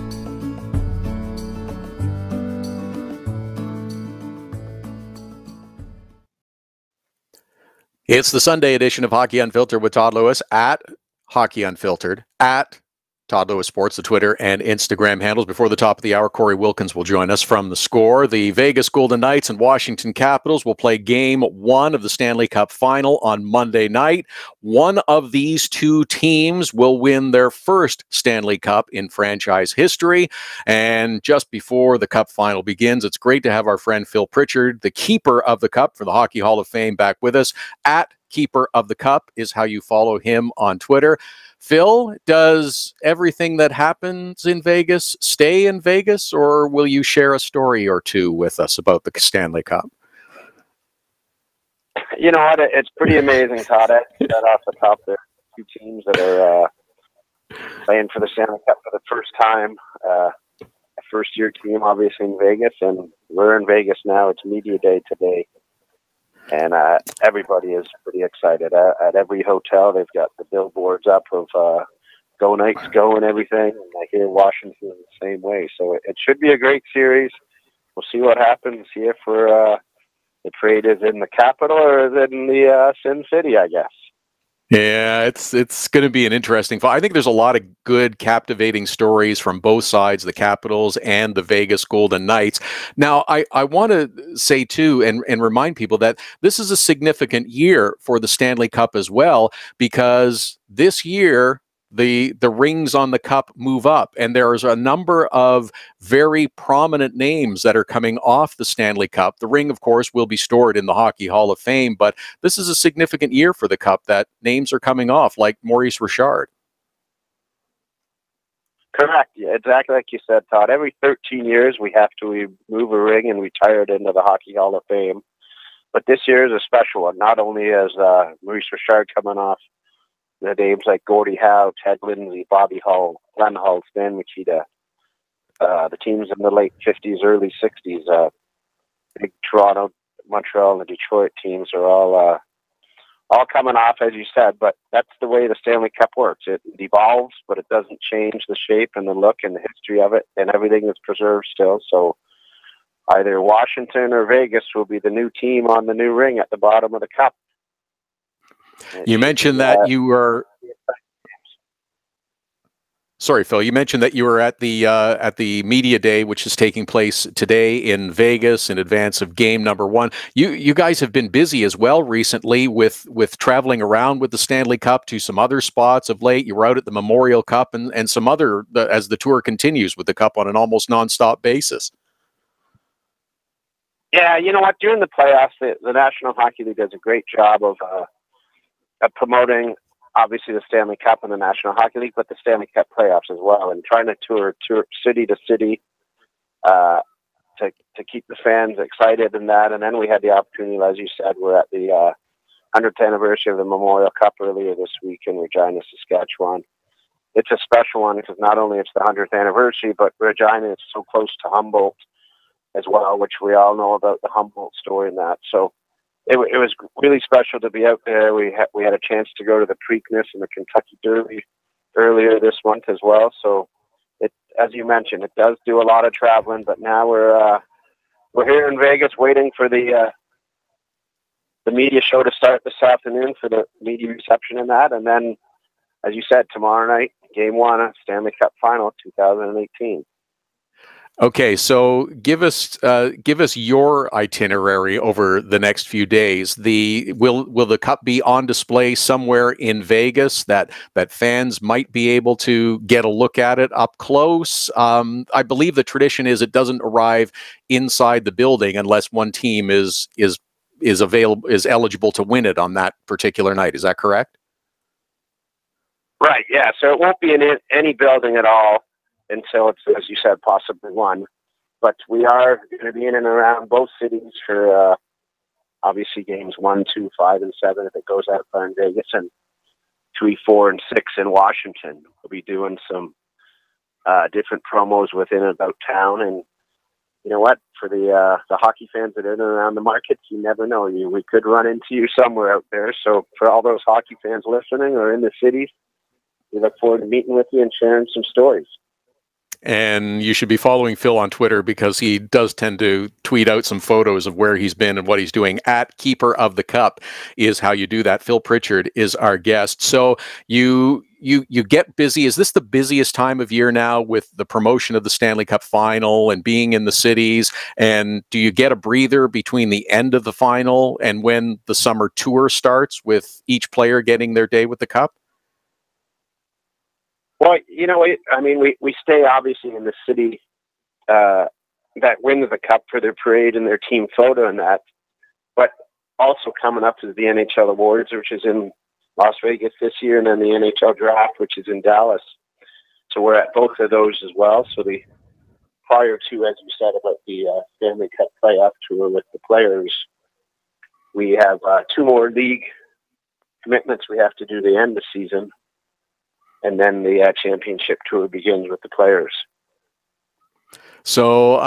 It's the Sunday edition of Hockey Unfiltered with Todd Lewis at Hockey Unfiltered, at Todd Lewis Sports, the Twitter and Instagram handles. Before the top of the hour, Cory Wilkins will join us from theScore. The Vegas Golden Knights and Washington Capitals will play Game 1 of the Stanley Cup Final on Monday night. One of these 2 teams will win their first Stanley Cup in franchise history. And just before the Cup Final begins, it's great to have our friend Phil Pritchard, the keeper of the Cup for the Hockey Hall of Fame, back with us. At Keeper of the Cup is how you follow him on Twitter. Phil, does everything that happens in Vegas stay in Vegas, or will you share a story or two with us about the Stanley Cup? You know what? It's pretty amazing, Todd. I said off the top, there are two teams that are playing for the Stanley Cup for the first time. A first-year team, obviously, in Vegas, and we're in Vegas now. It's media day today, and everybody is pretty excited. At every hotel, they've got the billboards up of "Go Knights, Go" and everything. And I hear Washington the same way. So it should be a great series. We'll see what happens. See if we're the trade is in the capital or is it in the Sin City, I guess. Yeah, it's going to be an interesting fight. I think there's a lot of good, captivating stories from both sides, the Capitals and the Vegas Golden Knights. Now, I want to say, too, and remind people that this is a significant year for the Stanley Cup as well, because this year, the rings on the cup move up, and there's a number of very prominent names that are coming off the Stanley Cup. The ring, of course, will be stored in the Hockey Hall of Fame, but this is a significant year for the cup that names are coming off, like Maurice Richard. Correct. Yeah, exactly like you said, Todd. Every 13 years, we have to move a ring and retire it into the Hockey Hall of Fame. But this year is a special one. Not only is Maurice Richard coming off the names like Gordie Howe, Ted Lindsay, Bobby Hull, Glenn Hull, Stan Mikita, the teams in the late 50s, early 60s, big Toronto, Montreal, and Detroit teams are all coming off, as you said. But that's the way the Stanley Cup works. It evolves, but it doesn't change the shape and the look and the history of it, and everything is preserved still. So either Washington or Vegas will be the new team on the new ring at the bottom of the cup. You mentioned that you were. Sorry, Phil. You mentioned that you were at the media day, which is taking place today in Vegas in advance of game number one. You guys have been busy as well recently with traveling around with the Stanley Cup to some other spots of late. You were out at the Memorial Cup and some other as the tour continues with the Cup on an almost nonstop basis. Yeah, you know what? During the playoffs, the National Hockey League does a great job of promoting, obviously, the Stanley Cup and the National Hockey League, but the Stanley Cup playoffs as well, and trying to tour city to city to keep the fans excited and that. And then we had the opportunity, as you said, we're at the 100th anniversary of the Memorial Cup earlier this week in Regina, Saskatchewan. It's a special one because not only it's the 100th anniversary, but Regina is so close to Humboldt as well, which we all know about the Humboldt story and that. So it was really special to be out there. We had a chance to go to the Preakness and the Kentucky Derby earlier this month as well. So it, as you mentioned, it does do a lot of traveling. But now we're here in Vegas waiting for the media show to start this afternoon for the media reception and that. And then, as you said, tomorrow night, Game 1 of Stanley Cup Final 2018. Okay, so give us your itinerary over the next few days. Will the cup be on display somewhere in Vegas that fans might be able to get a look at it up close? I believe the tradition is it doesn't arrive inside the building unless one team is eligible to win it on that particular night. Is that correct? Right. Yeah. So it won't be in any building at all until it's, as you said, possibly one. But we are going to be in and around both cities for obviously games 1, 2, 5, and 7 if it goes out there in Vegas, and 3, 4, and 6 in Washington. We'll be doing some different promos within and about town. And you know what? For the hockey fans that are in and around the markets, you never know. We could run into you somewhere out there. So for all those hockey fans listening or in the cities, we look forward to meeting with you and sharing some stories. And you should be following Phil on Twitter because he does tend to tweet out some photos of where he's been and what he's doing. At Keeper of the Cup is how you do that. Phil Pritchard is our guest. So you get busy. Is this the busiest time of year now with the promotion of the Stanley Cup Final and being in the cities? And do you get a breather between the end of the final and when the summer tour starts with each player getting their day with the Cup? Well, you know, I mean, we stay obviously in the city that wins the Cup for their parade and their team photo and that. But also coming up is the NHL Awards, which is in Las Vegas this year, and then the NHL Draft, which is in Dallas. So we're at both of those as well. So the prior to, as you said, about the Stanley Cup playoff tour with the players, We have 2 more league commitments we have to do to end the season, and then the championship tour begins with the players. So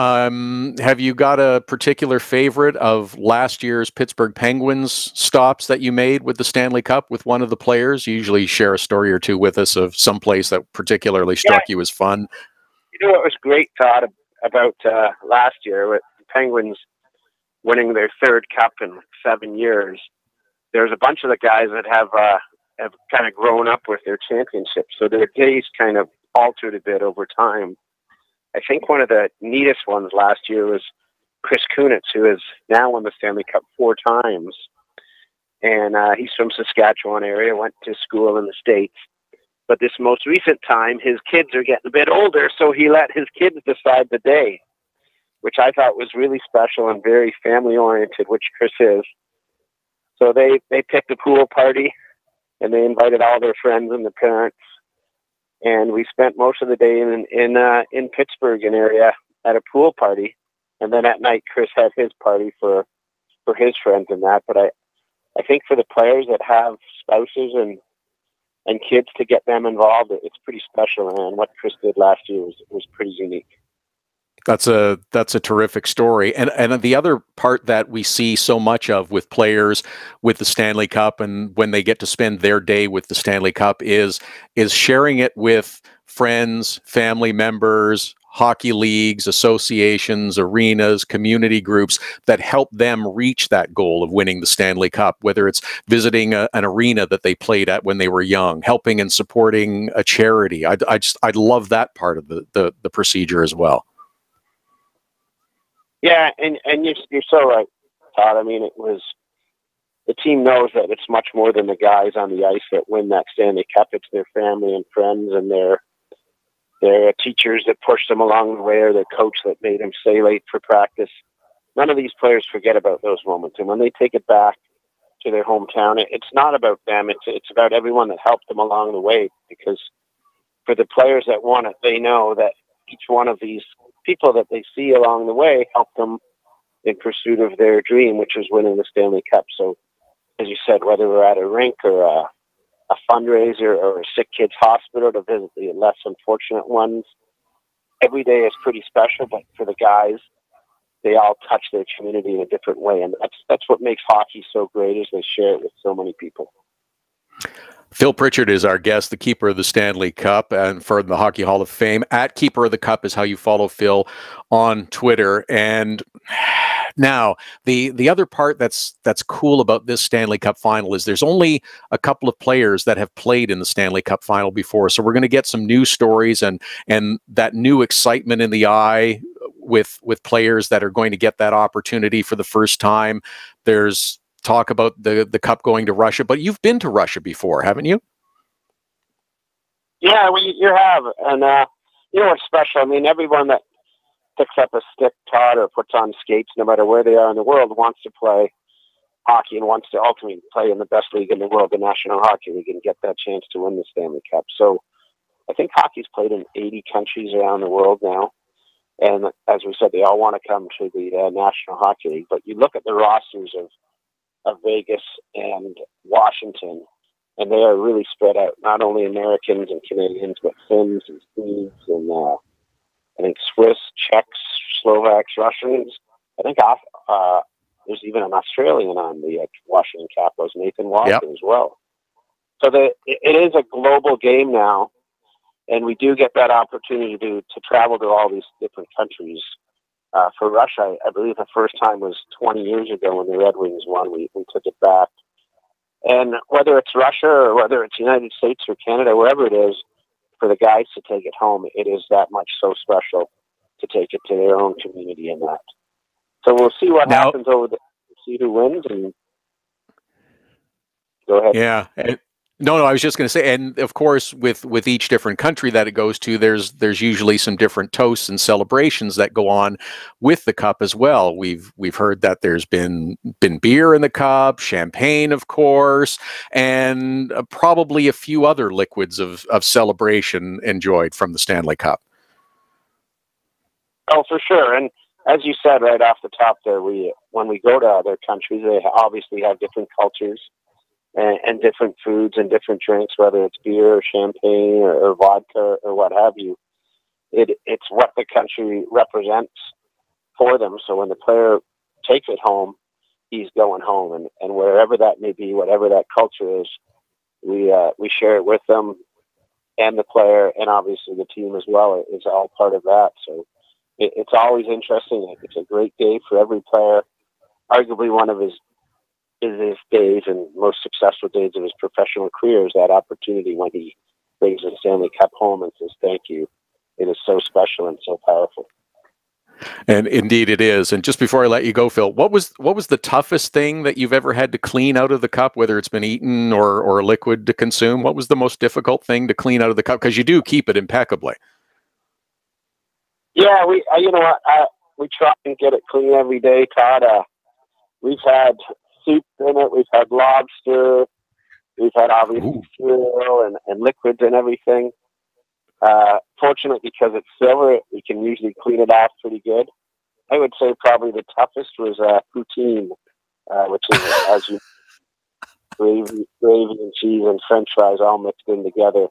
have you got a particular favorite of last year's Pittsburgh Penguins stops that you made with the Stanley Cup with one of the players? You usually share a story or two with us of some place that particularly struck you as fun. You know what was great, Todd, about last year with the Penguins winning their 3rd cup in 7 years? There's a bunch of the guys that have kind of grown up with their championships, so their days kind of altered a bit over time. I think one of the neatest ones last year was Chris Kunitz, who has now won the Stanley Cup 4 times. And he's from Saskatchewan area, went to school in the States. But this most recent time, his kids are getting a bit older, so he let his kids decide the day, which I thought was really special and very family-oriented, which Chris is. So they picked a pool party, and they invited all their friends and the parents. And we spent most of the day in Pittsburgh and area at a pool party. And then at night, Chris had his party for his friends and that. But I think for the players that have spouses and kids, to get them involved, it's pretty special. And what Chris did last year was pretty unique. That's a terrific story. And the other part that we see so much of with players with the Stanley Cup, and when they get to spend their day with the Stanley Cup, is sharing it with friends, family members, hockey leagues, associations, arenas, community groups that help them reach that goal of winning the Stanley Cup, whether it's visiting an arena that they played at when they were young, helping and supporting a charity. I love that part of the procedure as well. Yeah, and you're so right, Todd. I mean, the team knows that it's much more than the guys on the ice that win that Stanley Cup. It's their family and friends and their teachers that pushed them along the way, or their coach that made them stay late for practice. None of these players forget about those moments. And when they take it back to their hometown, it's not about them. It's about everyone that helped them along the way, because for the players that won it, they know that each one of these people that they see along the way help them in pursuit of their dream, which was winning the Stanley Cup. So, as you said, whether we're at a rink or a fundraiser or a sick kids hospital to visit the less unfortunate ones, every day is pretty special. But for the guys, they all touch their community in a different way, and that's what makes hockey so great, is they share it with so many people. Phil Pritchard is our guest, the keeper of the Stanley Cup and for the Hockey Hall of Fame. At Keeper of the Cup is how you follow Phil on Twitter. And now, the other part that's cool about this Stanley Cup final is there's only a couple of players that have played in the Stanley Cup final before. So we're going to get some new stories and that new excitement in the eye with players that are going to get that opportunity for the first time. There's talk about the cup going to Russia, but you've been to Russia before, haven't you? Yeah, you have. And you know what's special? I mean, everyone that picks up a stick, Todd, or puts on skates, no matter where they are in the world, wants to play hockey and wants to ultimately play in the best league in the world, the National Hockey League, and get that chance to win the Stanley Cup. So I think hockey's played in 80 countries around the world now. And as we said, they all want to come to the National Hockey League. But you look at the rosters of Vegas and Washington, and they are really spread out. Not only Americans and Canadians, but Finns and Swedes and I think Swiss, Czechs, Slovaks, Russians. I think there's even an Australian on the Washington Capitals, Nathan Walker, as well. So it is a global game now, and we do get that opportunity to travel to all these different countries. For Russia, I believe the first time was 20 years ago when the Red Wings won. We took it back. And whether it's Russia or whether it's the United States or Canada, wherever it is, for the guys to take it home, it is that much so special to take it to their own community and that. So we'll see what happens over the, see who wins, and go ahead. Yeah. No, I was just going to say, and of course, with each different country that it goes to, there's usually some different toasts and celebrations that go on with the cup as well. We've heard that there's been beer in the cup, champagne, of course, and probably a few other liquids of celebration enjoyed from the Stanley Cup. Oh, for sure. And as you said right off the top there, when we go to other countries, they obviously have different cultures and different foods and different drinks, whether it's beer or champagne or vodka or what have you. It's what the country represents for them. So when the player takes it home, he's going home, and wherever that may be, whatever that culture is, we share it with them, and the player, and obviously the team as well is all part of that. So it's always interesting. It's a great day for every player. Arguably one of his days and most successful days of his professional career is that opportunity when he brings the Stanley Cup home and says thank you. It is so special and so powerful. And indeed it is. And just before I let you go, Phil, what was the toughest thing that you've ever had to clean out of the cup, whether it's been eaten or liquid to consume? What was the most difficult thing to clean out of the cup? Because you do keep it impeccably. Yeah, we try and get it clean every day, Todd. We've had soup in it. We've had lobster. We've had obviously cereal and liquids and everything. Fortunately, because it's silver, we can usually clean it off pretty good. I would say probably the toughest was poutine, which is, as you gravy and cheese and French fries all mixed in together.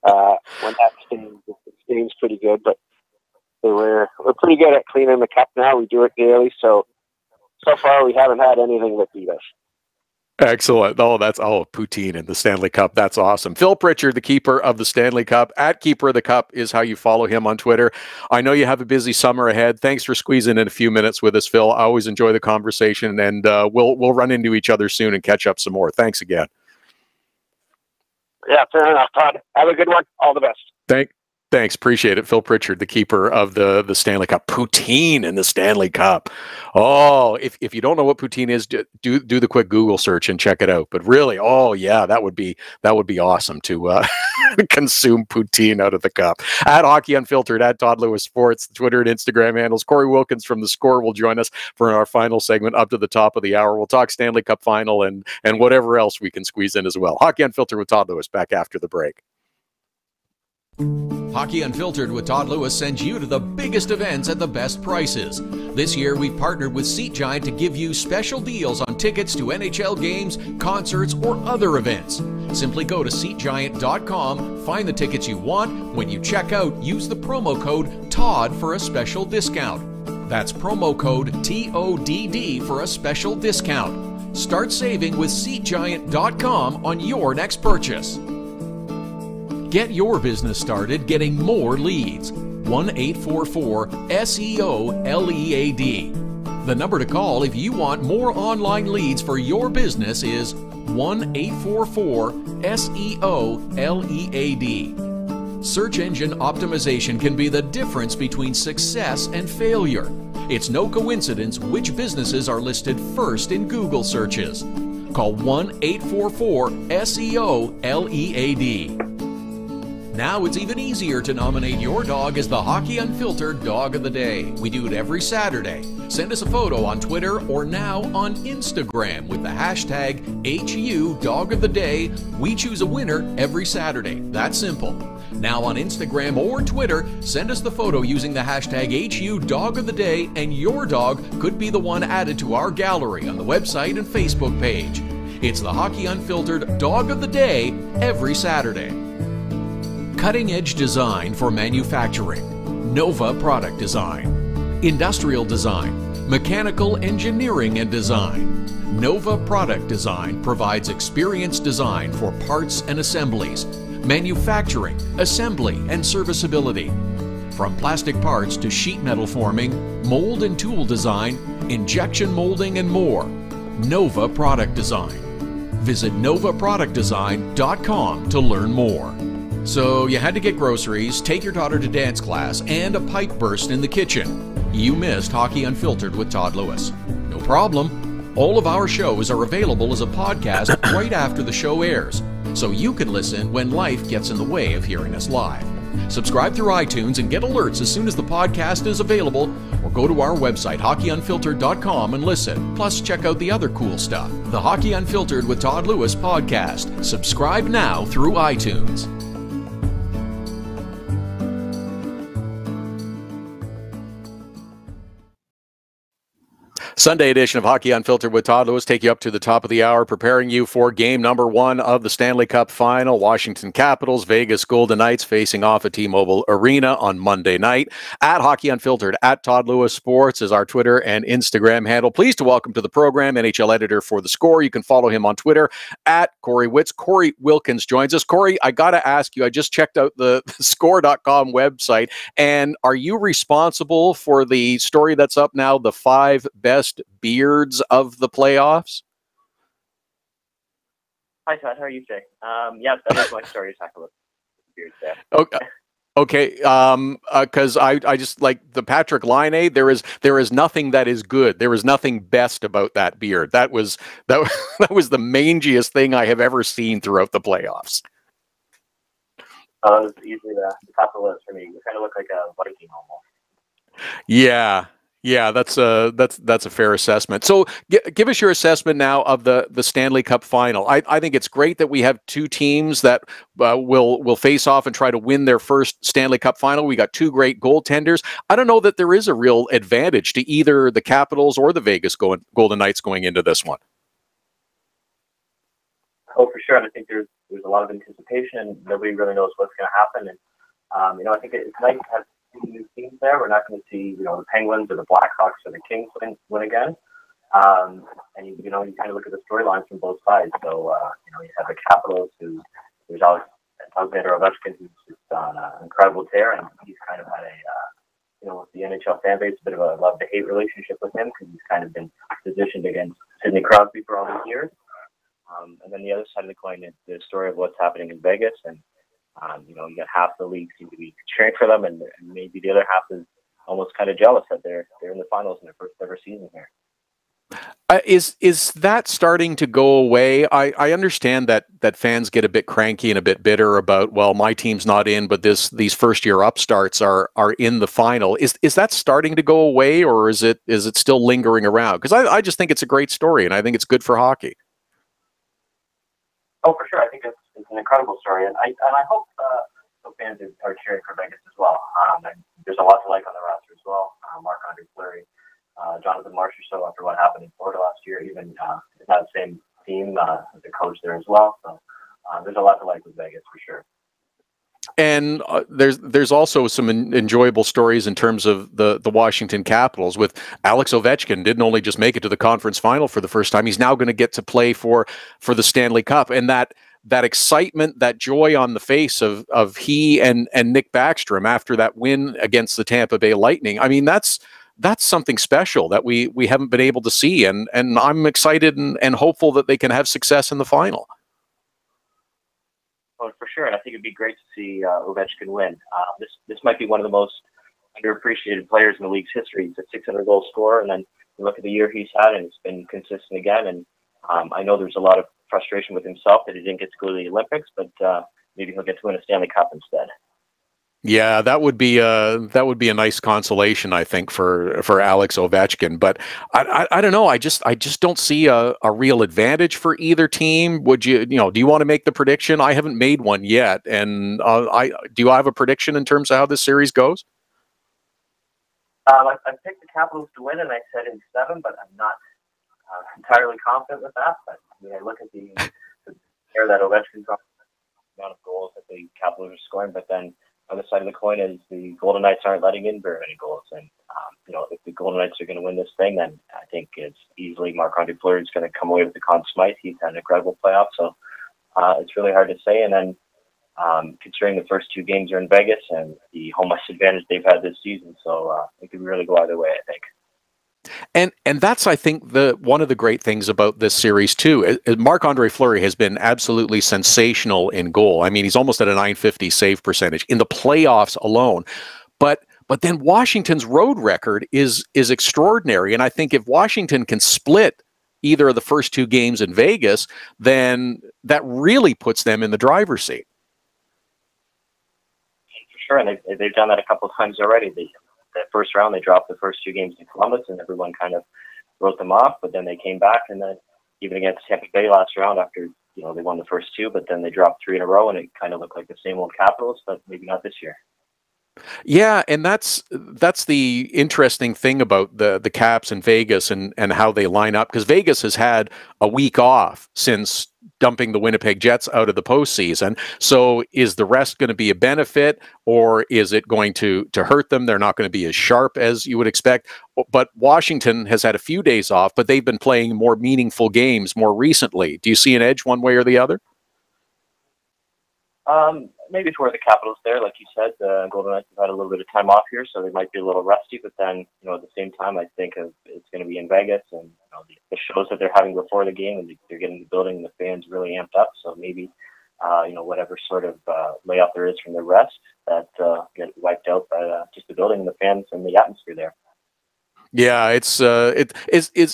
When that stains, it stains pretty good, but we're pretty good at cleaning the cup now. We do it daily, so far we haven't had anything that beat us. Excellent. Poutine in the Stanley Cup. That's awesome. Phil Pritchard, the keeper of the Stanley Cup. @Keeper of the Cup is how you follow him on Twitter. I know you have a busy summer ahead. Thanks for squeezing in a few minutes with us, Phil. I always enjoy the conversation, and we'll run into each other soon and catch up some more. Thanks again. Yeah, fair enough, Todd. Have a good one. All the best. Thanks. Appreciate it. Phil Pritchard, the keeper of the Stanley Cup. Poutine in the Stanley Cup. Oh, if you don't know what poutine is, do the quick Google search and check it out. But really, that would be awesome to consume poutine out of the cup. @Hockey Unfiltered, @Todd Lewis Sports, Twitter and Instagram handles. Cory Wilkins from theScore will join us for our final segment up to the top of the hour. We'll talk Stanley Cup final and whatever else we can squeeze in as well. Hockey Unfiltered with Todd Lewis, back after the break. Hockey Unfiltered with Todd Lewis sends you to the biggest events at the best prices. This year, we've partnered with Seat Giant to give you special deals on tickets to NHL games, concerts, or other events. Simply go to SeatGiant.com, find the tickets you want. When you check out, use the promo code TODD for a special discount. That's promo code TODD for a special discount. Start saving with SeatGiant.com on your next purchase. Get your business started getting more leads. 1-844-SEO-LEAD. The number to call if you want more online leads for your business is 1-844-SEO-LEAD. Search engine optimization can be the difference between success and failure. It's no coincidence which businesses are listed first in Google searches. Call 1-844-SEO-LEAD. Now it's even easier to nominate your dog as the Hockey Unfiltered Dog of the Day. We do it every Saturday. Send us a photo on Twitter or now on Instagram with the hashtag HU Dog of the Day. We choose a winner every Saturday. That's simple. Now on Instagram or Twitter, send us the photo using the hashtag HU Dog of the Day, and your dog could be the one added to our gallery on the website and Facebook page. It's the Hockey Unfiltered Dog of the Day every Saturday. Cutting-edge design for manufacturing. Nova Product Design. Industrial design. Mechanical engineering and design. Nova Product Design provides experienced design for parts and assemblies, manufacturing, assembly, and serviceability. From plastic parts to sheet metal forming, mold and tool design, injection molding, and more. Nova Product Design. Visit novaproductdesign.com to learn more. So you had to get groceries, take your daughter to dance class, and a pipe burst in the kitchen. You missed Hockey Unfiltered with Todd Lewis. No problem. All of our shows are available as a podcast right after the show airs, so you can listen when life gets in the way of hearing us live. Subscribe through iTunes and get alerts as soon as the podcast is available, or go to our website, hockeyunfiltered.com, and listen. Plus, check out the other cool stuff. The Hockey Unfiltered with Todd Lewis podcast. Subscribe now through iTunes. Sunday edition of Hockey Unfiltered with Todd Lewis. Take you up to the top of the hour, preparing you for game number 1 of the Stanley Cup Final. Washington Capitals, Vegas Golden Knights facing off at T-Mobile Arena on Monday night. At Hockey Unfiltered, at Todd Lewis Sports is our Twitter and Instagram handle. Pleased to welcome to the program NHL Editor for theScore. You can follow him on Twitter at Cory Witz. Cory Wilkins joins us. Cory, I got to ask you, I just checked out the score.com website, and are you responsible for the story that's up now, the 5 best beards of the playoffs? Hi, Todd. How are you today? Yes, that is my story to talk about beards there. Okay. Because I just like the Patrick Laine. There is nothing that is good. There is nothing best about that beard. That was the mangiest thing I have ever seen throughout the playoffs. That was easily the top of the list for me. You kind of look like a Viking almost. Yeah, that's a fair assessment. So give us your assessment now of the Stanley Cup Final. I think it's great that we have 2 teams that will face off and try to win their first Stanley Cup Final. We got 2 great goaltenders. I don't know that there is a real advantage to either the Capitals or the Vegas Golden Knights going into this one. Oh, for sure. And I think there's a lot of anticipation, and nobody really knows what's going to happen. And I think it's nice to have 2 new teams there. We're not going to see, the Penguins or the Blackhawks or the Kings win again. And you kind of look at the storylines from both sides. So you have the Capitals, there's Alexander Ovechkin, who's just on an incredible tear, and he's kind of had with the NHL fan base, a bit of a love-to-hate relationship with him, because he's kind of been positioned against Sidney Crosby for all these years. And then the other side of the coin is the story of what's happening in Vegas, and you got half the league seem to be cheering for them, and maybe the other half is almost kind of jealous that they're in the finals in their first ever season here. Is that starting to go away? I understand that fans get a bit cranky and a bit bitter about, well, my team's not in, but these first year upstarts are in the final. Is that starting to go away, or is it still lingering around? Because I just think it's a great story, and I think it's good for hockey. Oh, for sure. I think it's an incredible story, and I hope fans are cheering for Vegas as well. And there's a lot to like on the roster as well. Marc-Andre Fleury, Jonathan Marchessault, after what happened in Florida last year, even is not the same team as a coach there as well. So there's a lot to like with Vegas for sure. And there's also some enjoyable stories in terms of the Washington Capitals, with Alex Ovechkin didn't only just make it to the conference final for the first time, he's now going to get to play for the Stanley Cup. And that excitement, that joy on the face of he and Nick Backstrom after that win against the Tampa Bay Lightning. I mean, that's something special that we haven't been able to see. And I'm excited and hopeful that they can have success in the final. Oh, for sure, and I think it'd be great to see Ovechkin win. This might be one of the most underappreciated players in the league's history. He's a 600-goal scorer, and then you look at the year he's had, and it's been consistent again. And I know there's a lot of frustration with himself that he didn't get to go to the Olympics, but maybe he'll get to win a Stanley Cup instead. Yeah, that would be a nice consolation, I think, for Alex Ovechkin. But I don't know. I just don't see a real advantage for either team. Would you do you want to make the prediction? I haven't made one yet. And do you have a prediction in terms of how this series goes? I picked the Capitals to win, and I said in 7, but I'm not entirely confident with that. But I look at the air that Ovechkin got, the amount of goals that the Capitals are scoring, but then on the side of the coin is the Golden Knights aren't letting in very many goals. And, if the Golden Knights are going to win this thing, then I think it's easily Marc-Andre Fleury is going to come away with the Conn Smythe. He's had an incredible playoff. So it's really hard to say. And then considering the first 2 games are in Vegas and the home ice advantage they've had this season. So it could really go either way, I think. And that's, I think, one of the great things about this series too. Marc-Andre Fleury has been absolutely sensational in goal. I mean, he's almost at a .950 save percentage in the playoffs alone. But then Washington's road record is extraordinary. And I think if Washington can split either of the first 2 games in Vegas, then that really puts them in the driver's seat. For sure, and they've done that a couple of times already. That first round, they dropped the first 2 games in Columbus, and everyone kind of wrote them off. But then they came back, and then even against Tampa Bay last round, after they won the first 2, but then they dropped 3 in a row, and it kind of looked like the same old Capitals, but maybe not this year. Yeah, and that's the interesting thing about the Caps and Vegas and how they line up, because Vegas has had a week off since dumping the Winnipeg Jets out of the postseason. So is the rest going to be a benefit, or is it going to hurt them? They're not going to be as sharp as you would expect. But Washington has had a few days off, but they've been playing more meaningful games more recently. Do you see an edge one way or the other? Maybe it's where the Capitals there, like you said, the Golden Knights have had a little bit of time off here, so they might be a little rusty. But then, at the same time, I think it's going to be in Vegas, and the shows that they're having before the game, and they're getting the building and the fans really amped up. So maybe, whatever sort of layoff there is from the rest, that get wiped out by just the building and the fans and the atmosphere there. Yeah, it's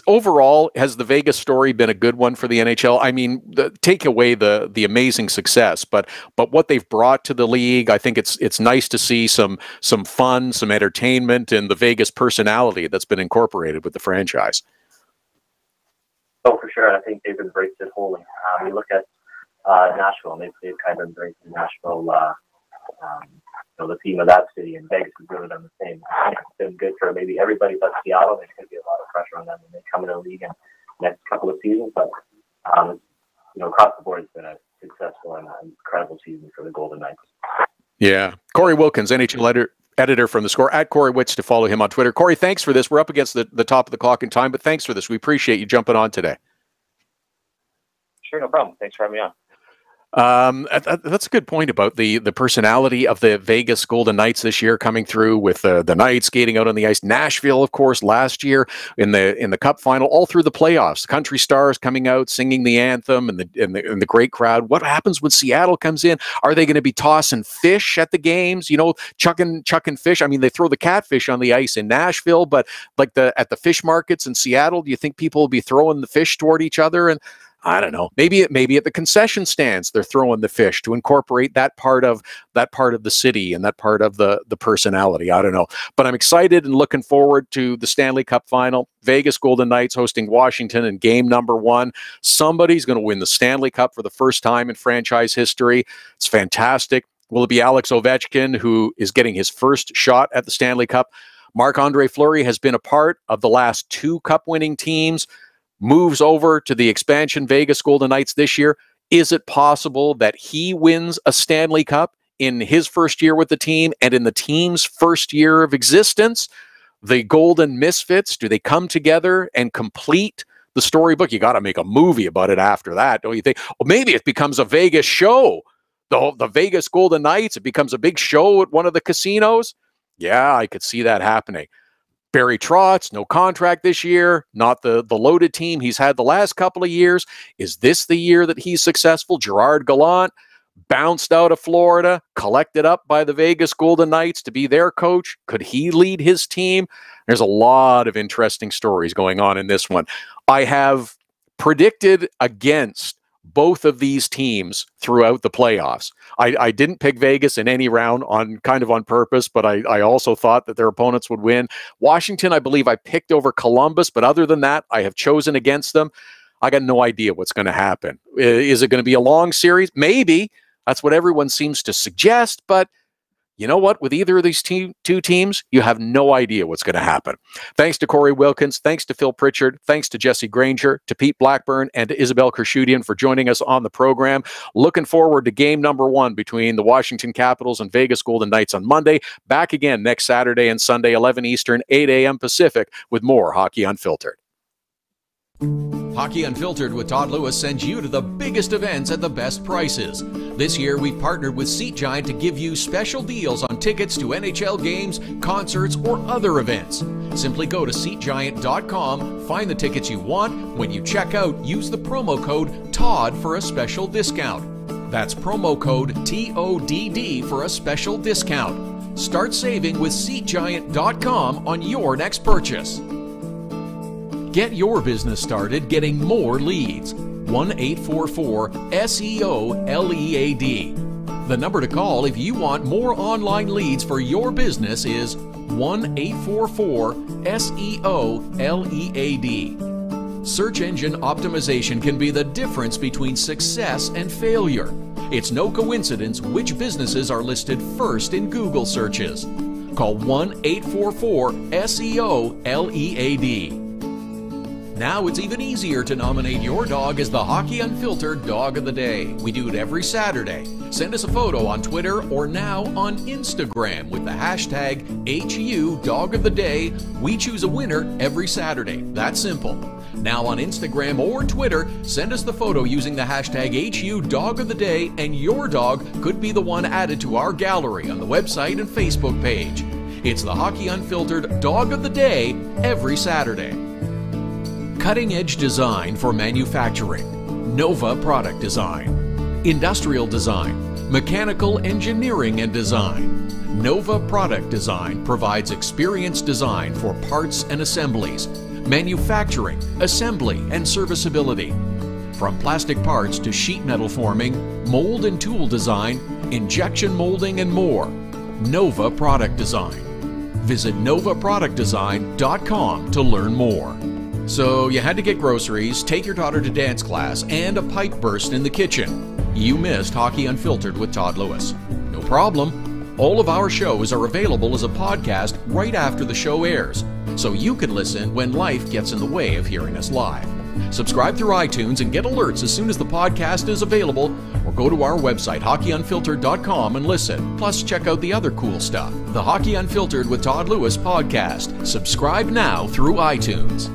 overall, has the Vegas story been a good one for the NHL? I mean, take away the amazing success, but what they've brought to the league, I think it's nice to see some fun, some entertainment, and the Vegas personality that's been incorporated with the franchise. Oh, for sure. I think they've embraced it wholly. You look at Nashville, and they've kind of embraced Nashville. The theme of that city, and Vegas has really done the same. I think it's been good for maybe everybody but Seattle. There's going to be a lot of pressure on them when they come into the league in the next couple of seasons. But across the board, it's been a successful and incredible season for the Golden Knights. Yeah, Cory Wilkins, NHL editor from theScore, at Cory Witz to follow him on Twitter. Cory, thanks for this. We're up against the top of the clock in time, but thanks for this. We appreciate you jumping on today. Sure, no problem. Thanks for having me on. That's a good point about the personality of the Vegas Golden Knights this year, coming through with the Knights skating out on the ice. Nashville, of course, last year in the Cup final, all through the playoffs. Country stars coming out singing the anthem, and the great crowd. What happens when Seattle comes in? Are they going to be tossing fish at the games? Chucking fish. I mean, they throw the catfish on the ice in Nashville, but like at the fish markets in Seattle, do you think people will be throwing the fish toward each other? And I don't know. Maybe at the concession stands they're throwing the fish to incorporate that part of the city and that part of the personality. I don't know. But I'm excited and looking forward to the Stanley Cup final. Vegas Golden Knights hosting Washington in game number 1. Somebody's going to win the Stanley Cup for the first time in franchise history. It's fantastic. Will it be Alex Ovechkin, who is getting his first shot at the Stanley Cup? Marc-Andre Fleury has been a part of the last 2 cup-winning teams. Moves over to the expansion Vegas Golden Knights this year. Is it possible that he wins a Stanley Cup in his first year with the team and in the team's first year of existence? The Golden Misfits, do they come together and complete the storybook? You got to make a movie about it after that, don't you think? Well, maybe it becomes a Vegas show. The Vegas Golden Knights, it becomes a big show at one of the casinos. Yeah, I could see that happening. Barry Trotz, no contract this year, not the loaded team he's had the last couple of years. Is this the year that he's successful? Gerard Gallant bounced out of Florida, collected up by the Vegas Golden Knights to be their coach. Could he lead his team? There's a lot of interesting stories going on in this one. I have predicted against both of these teams throughout the playoffs. I didn't pick Vegas in any round on purpose, but I also thought that their opponents would win. Washington, I believe I picked over Columbus, but other than that, I have chosen against them. I got no idea what's going to happen. Is it going to be a long series? Maybe. That's what everyone seems to suggest, but you know what? With either of these two teams, you have no idea what's going to happen. Thanks to Cory Wilkins. Thanks to Phil Pritchard. Thanks to Jesse Granger, to Pete Blackburn, and to Isabelle Khurshudyan for joining us on the program. Looking forward to game number 1 between the Washington Capitals and Vegas Golden Knights on Monday. Back again next Saturday and Sunday, 11 Eastern, 8 a.m. Pacific, with more Hockey Unfiltered. Hockey Unfiltered with Todd Lewis sends you to the biggest events at the best prices. This year, we've partnered with SeatGiant to give you special deals on tickets to NHL games, concerts, or other events. Simply go to SeatGiant.com, find the tickets you want. When you check out, use the promo code TODD for a special discount. That's promo code TODD for a special discount. Start saving with SeatGiant.com on your next purchase. Get your business started getting more leads. 1-844-SEO-LEAD. The number to call if you want more online leads for your business is 1-844-SEO-LEAD. Search engine optimization can be the difference between success and failure. It's no coincidence which businesses are listed first in Google searches. Call 1-844-SEO-LEAD. Now it's even easier to nominate your dog as the Hockey Unfiltered Dog of the Day. We do it every Saturday. Send us a photo on Twitter or now on Instagram with the hashtag HU Dog of the Day. We choose a winner every Saturday. That's simple. Now on Instagram or Twitter, send us the photo using the hashtag HU Dog of the Day, and your dog could be the one added to our gallery on the website and Facebook page. It's the Hockey Unfiltered Dog of the Day every Saturday. Cutting-edge design for manufacturing. Nova Product Design. Industrial design. Mechanical engineering and design. Nova Product Design provides experienced design for parts and assemblies, manufacturing, assembly, and serviceability. From plastic parts to sheet metal forming, mold and tool design, injection molding, and more. Nova Product Design. Visit novaproductdesign.com to learn more. So you had to get groceries, take your daughter to dance class, and a pipe burst in the kitchen. You missed Hockey Unfiltered with Todd Lewis. No problem. All of our shows are available as a podcast right after the show airs, so you can listen when life gets in the way of hearing us live. Subscribe through iTunes and get alerts as soon as the podcast is available, or go to our website, hockeyunfiltered.com, and listen. Plus, check out the other cool stuff, the Hockey Unfiltered with Todd Lewis podcast. Subscribe now through iTunes.